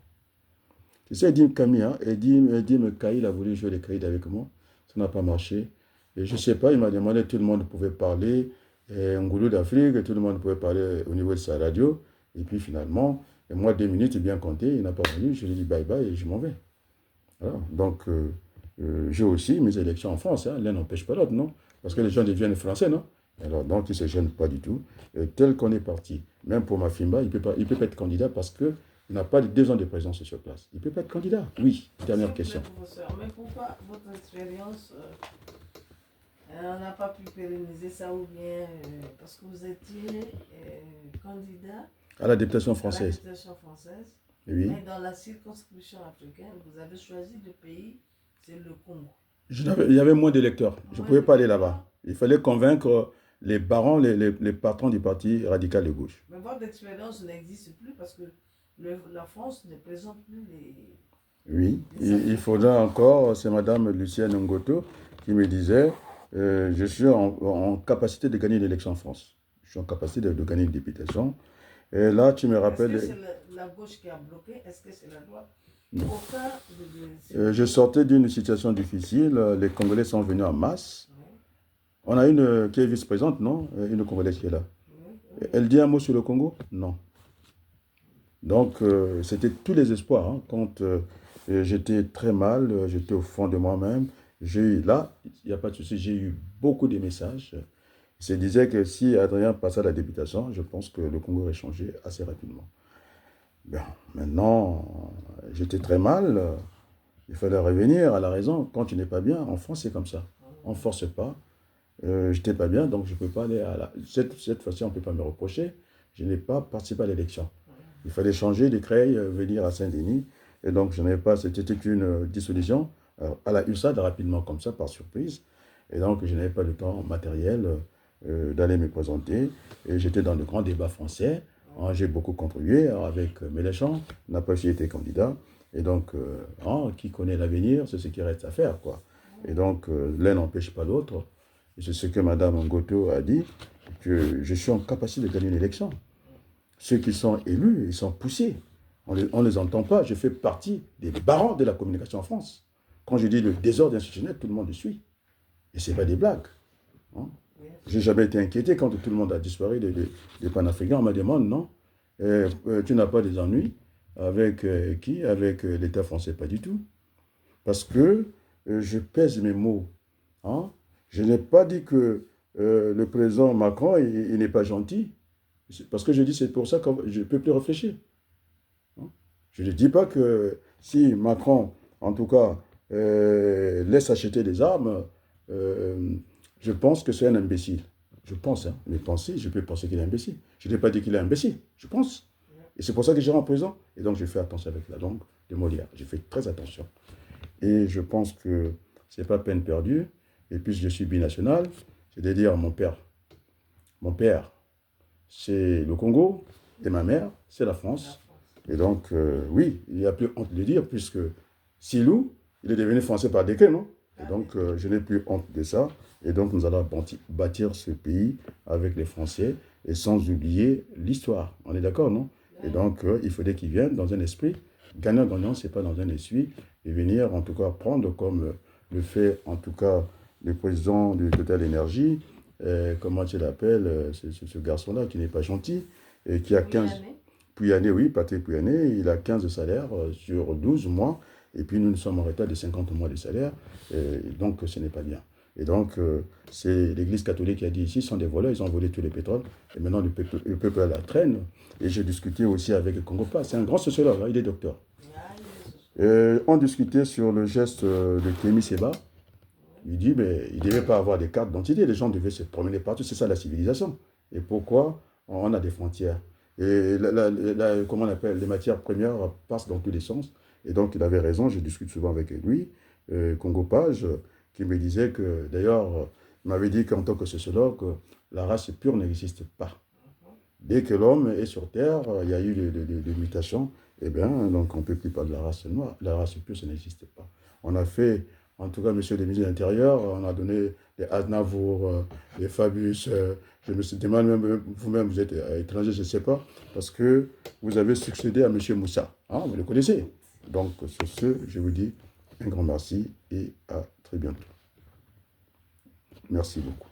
Tu sais, Edim Kamia, Edim Kaïl a voulu jouer les caïds avec moi. Ça n'a pas marché. Et je ne sais pas, il m'a demandé, tout le monde pouvait parler. Ngoulou d'Afrique, tout le monde pouvait parler au niveau de sa radio. Et puis finalement, et moi, 2 minutes, bien compté, il n'a pas venu. Je lui ai dit bye bye et je m'en vais. Voilà. Donc, j'ai aussi mes élections en France. Hein. L'un n'empêche pas l'autre, non? Parce que les gens deviennent français, non? Alors, donc, ils ne se gênent pas du tout. Tel qu'on est parti, même pour Mafimba, il ne peut pas être candidat parce qu'il n'a pas 2 ans de présence sur place. Il ne peut pas être candidat. Oui, dernière question.
Mais pourquoi votre expérience, on n'a pas pu pérenniser ça ou bien parce que vous étiez candidat
à la députation française. Oui.
Mais dans la circonscription africaine, vous avez choisi le pays, c'est le Congo.
Il y avait moins d'électeurs. Je ne pouvais pas aller là-bas. Il fallait convaincre les barons, les patrons du parti radical de gauche.
Mais votre expérience n'existe plus parce que la France ne présente plus les...
Oui, il faudra encore, c'est Madame Lucienne Ngoto qui me disait, je suis en capacité de gagner l'élection en France. Je suis en capacité de gagner une députation. Et là, tu me
Est-ce que
rappelles,
c'est la gauche qui a bloqué? Est-ce que c'est la droite? Aucun
je sortais d'une situation difficile. Les Congolais sont venus en masse.
Oui,
On a une qui est vice-présidente, non? Une Congolaise qui est là.
oui, oui.
Elle dit un mot sur le Congo? Non. Donc, c'était tous les espoirs, hein. Quand j'étais très mal, j'étais au fond de moi-même. J'ai eu, là, il n'y a pas de souci, j'ai eu beaucoup de messages. Il se disait que si Adrien passait à la députation, je pense que le Congo aurait changé assez rapidement. Bien, maintenant, j'étais très mal. Il fallait revenir à la raison. Quand tu n'es pas bien, en France, c'est comme ça. On ne force pas. Je n'étais pas bien, donc je ne peux pas aller à la... Cette fois-ci, on ne peut pas me reprocher. Je n'ai pas participé à l'élection. Il fallait changer de Creil, venir à Saint-Denis. Et donc, je n'avais pas... C'était une dissolution à la USAD rapidement, comme ça, par surprise. Et donc, je n'avais pas le temps matériel d'aller me présenter. Et j'étais dans le grand débat français. Hein, j'ai beaucoup contribué avec Mélenchon. N'a pas aussi été candidat. Et donc, qui connaît l'avenir, c'est ce qui reste à faire, quoi. Et donc, l'un n'empêche pas l'autre. Et c'est ce que Mme Ngoto a dit, que je suis en capacité de gagner une élection. Ceux qui sont élus, ils sont poussés. On ne les entend pas. Je fais partie des barons de la communication en France. Quand je dis le désordre institutionnel, tout le monde le suit. Et ce n'est pas des blagues. Hein. Je n'ai jamais été inquiété quand tout le monde a disparu des panafricains. On me demande, non, tu n'as pas des ennuis avec qui? Avec l'État français? Pas du tout. Parce que je pèse mes mots. Hein. Je n'ai pas dit que le président Macron, il n'est pas gentil. Parce que je dis, c'est pour ça que je ne peux plus réfléchir. Hein. Je ne dis pas que si Macron, en tout cas, laisse acheter des armes, euh, je pense que c'est un imbécile. Je pense, hein, mes pensées, je peux penser qu'il est imbécile. Je n'ai pas dit qu'il est imbécile, je pense. Et c'est pour ça que j'irai en prison. Et donc, je fais attention avec la langue de Molière. Je fais très attention. Et je pense que ce n'est pas peine perdue. Et puis, je suis binational, c'est-à-dire mon père, c'est le Congo, et ma mère, c'est la France. Et donc, oui, il n'y a plus honte de le dire, puisque Silou, il est devenu français par décret, non? Et donc, je n'ai plus honte de ça. Et donc, nous allons bâtir ce pays avec les Français et sans oublier l'histoire. On est d'accord, non? Et donc, il faudrait qu'ils viennent dans un esprit gagnant-gagnant, ce n'est pas dans un esprit, et venir en tout cas prendre comme le fait en tout cas le président de Total Énergie, comment tu l'appelles, ce garçon-là qui n'est pas gentil, et qui a 15... Pouyanné, oui, Patrick Pouyanné, il a 15 de salaire sur 12 mois, et puis nous sommes en retard de 50 mois de salaire, et donc ce n'est pas bien. Et donc, c'est l'Église catholique qui a dit ici, ce sont des voleurs, ils ont volé tout le pétrole, et maintenant le peuple à la traîne. Et j'ai discuté aussi avec le Congo Pas, c'est un grand sociologue, hein, il est docteur. On discutait sur le geste de Kémy Séba. Il dit, mais il ne devait pas avoir des cartes d'identité, les gens devaient se promener partout, c'est ça la civilisation. Et pourquoi on a des frontières? Et comment on appelle, les matières premières passent dans tous les sens. Et donc, il avait raison, je discute souvent avec lui, Congo Page, qui me disait que, d'ailleurs, il m'avait dit qu'en tant que sociologue, la race pure n'existe pas. Dès que l'homme est sur Terre, il y a eu des mutations, et bien, donc on ne peut plus parler de la race noire. La race pure, ça n'existe pas. On a fait, en tout cas, monsieur le ministre de l'Intérieur, on a donné des Aznavour, des Fabius. Je me demande même, vous-même, vous êtes étranger, je ne sais pas, parce que vous avez succédé à monsieur Moussa. Hein, vous le connaissez. Donc, sur ce, je vous dis un grand merci et à très bientôt. Merci beaucoup.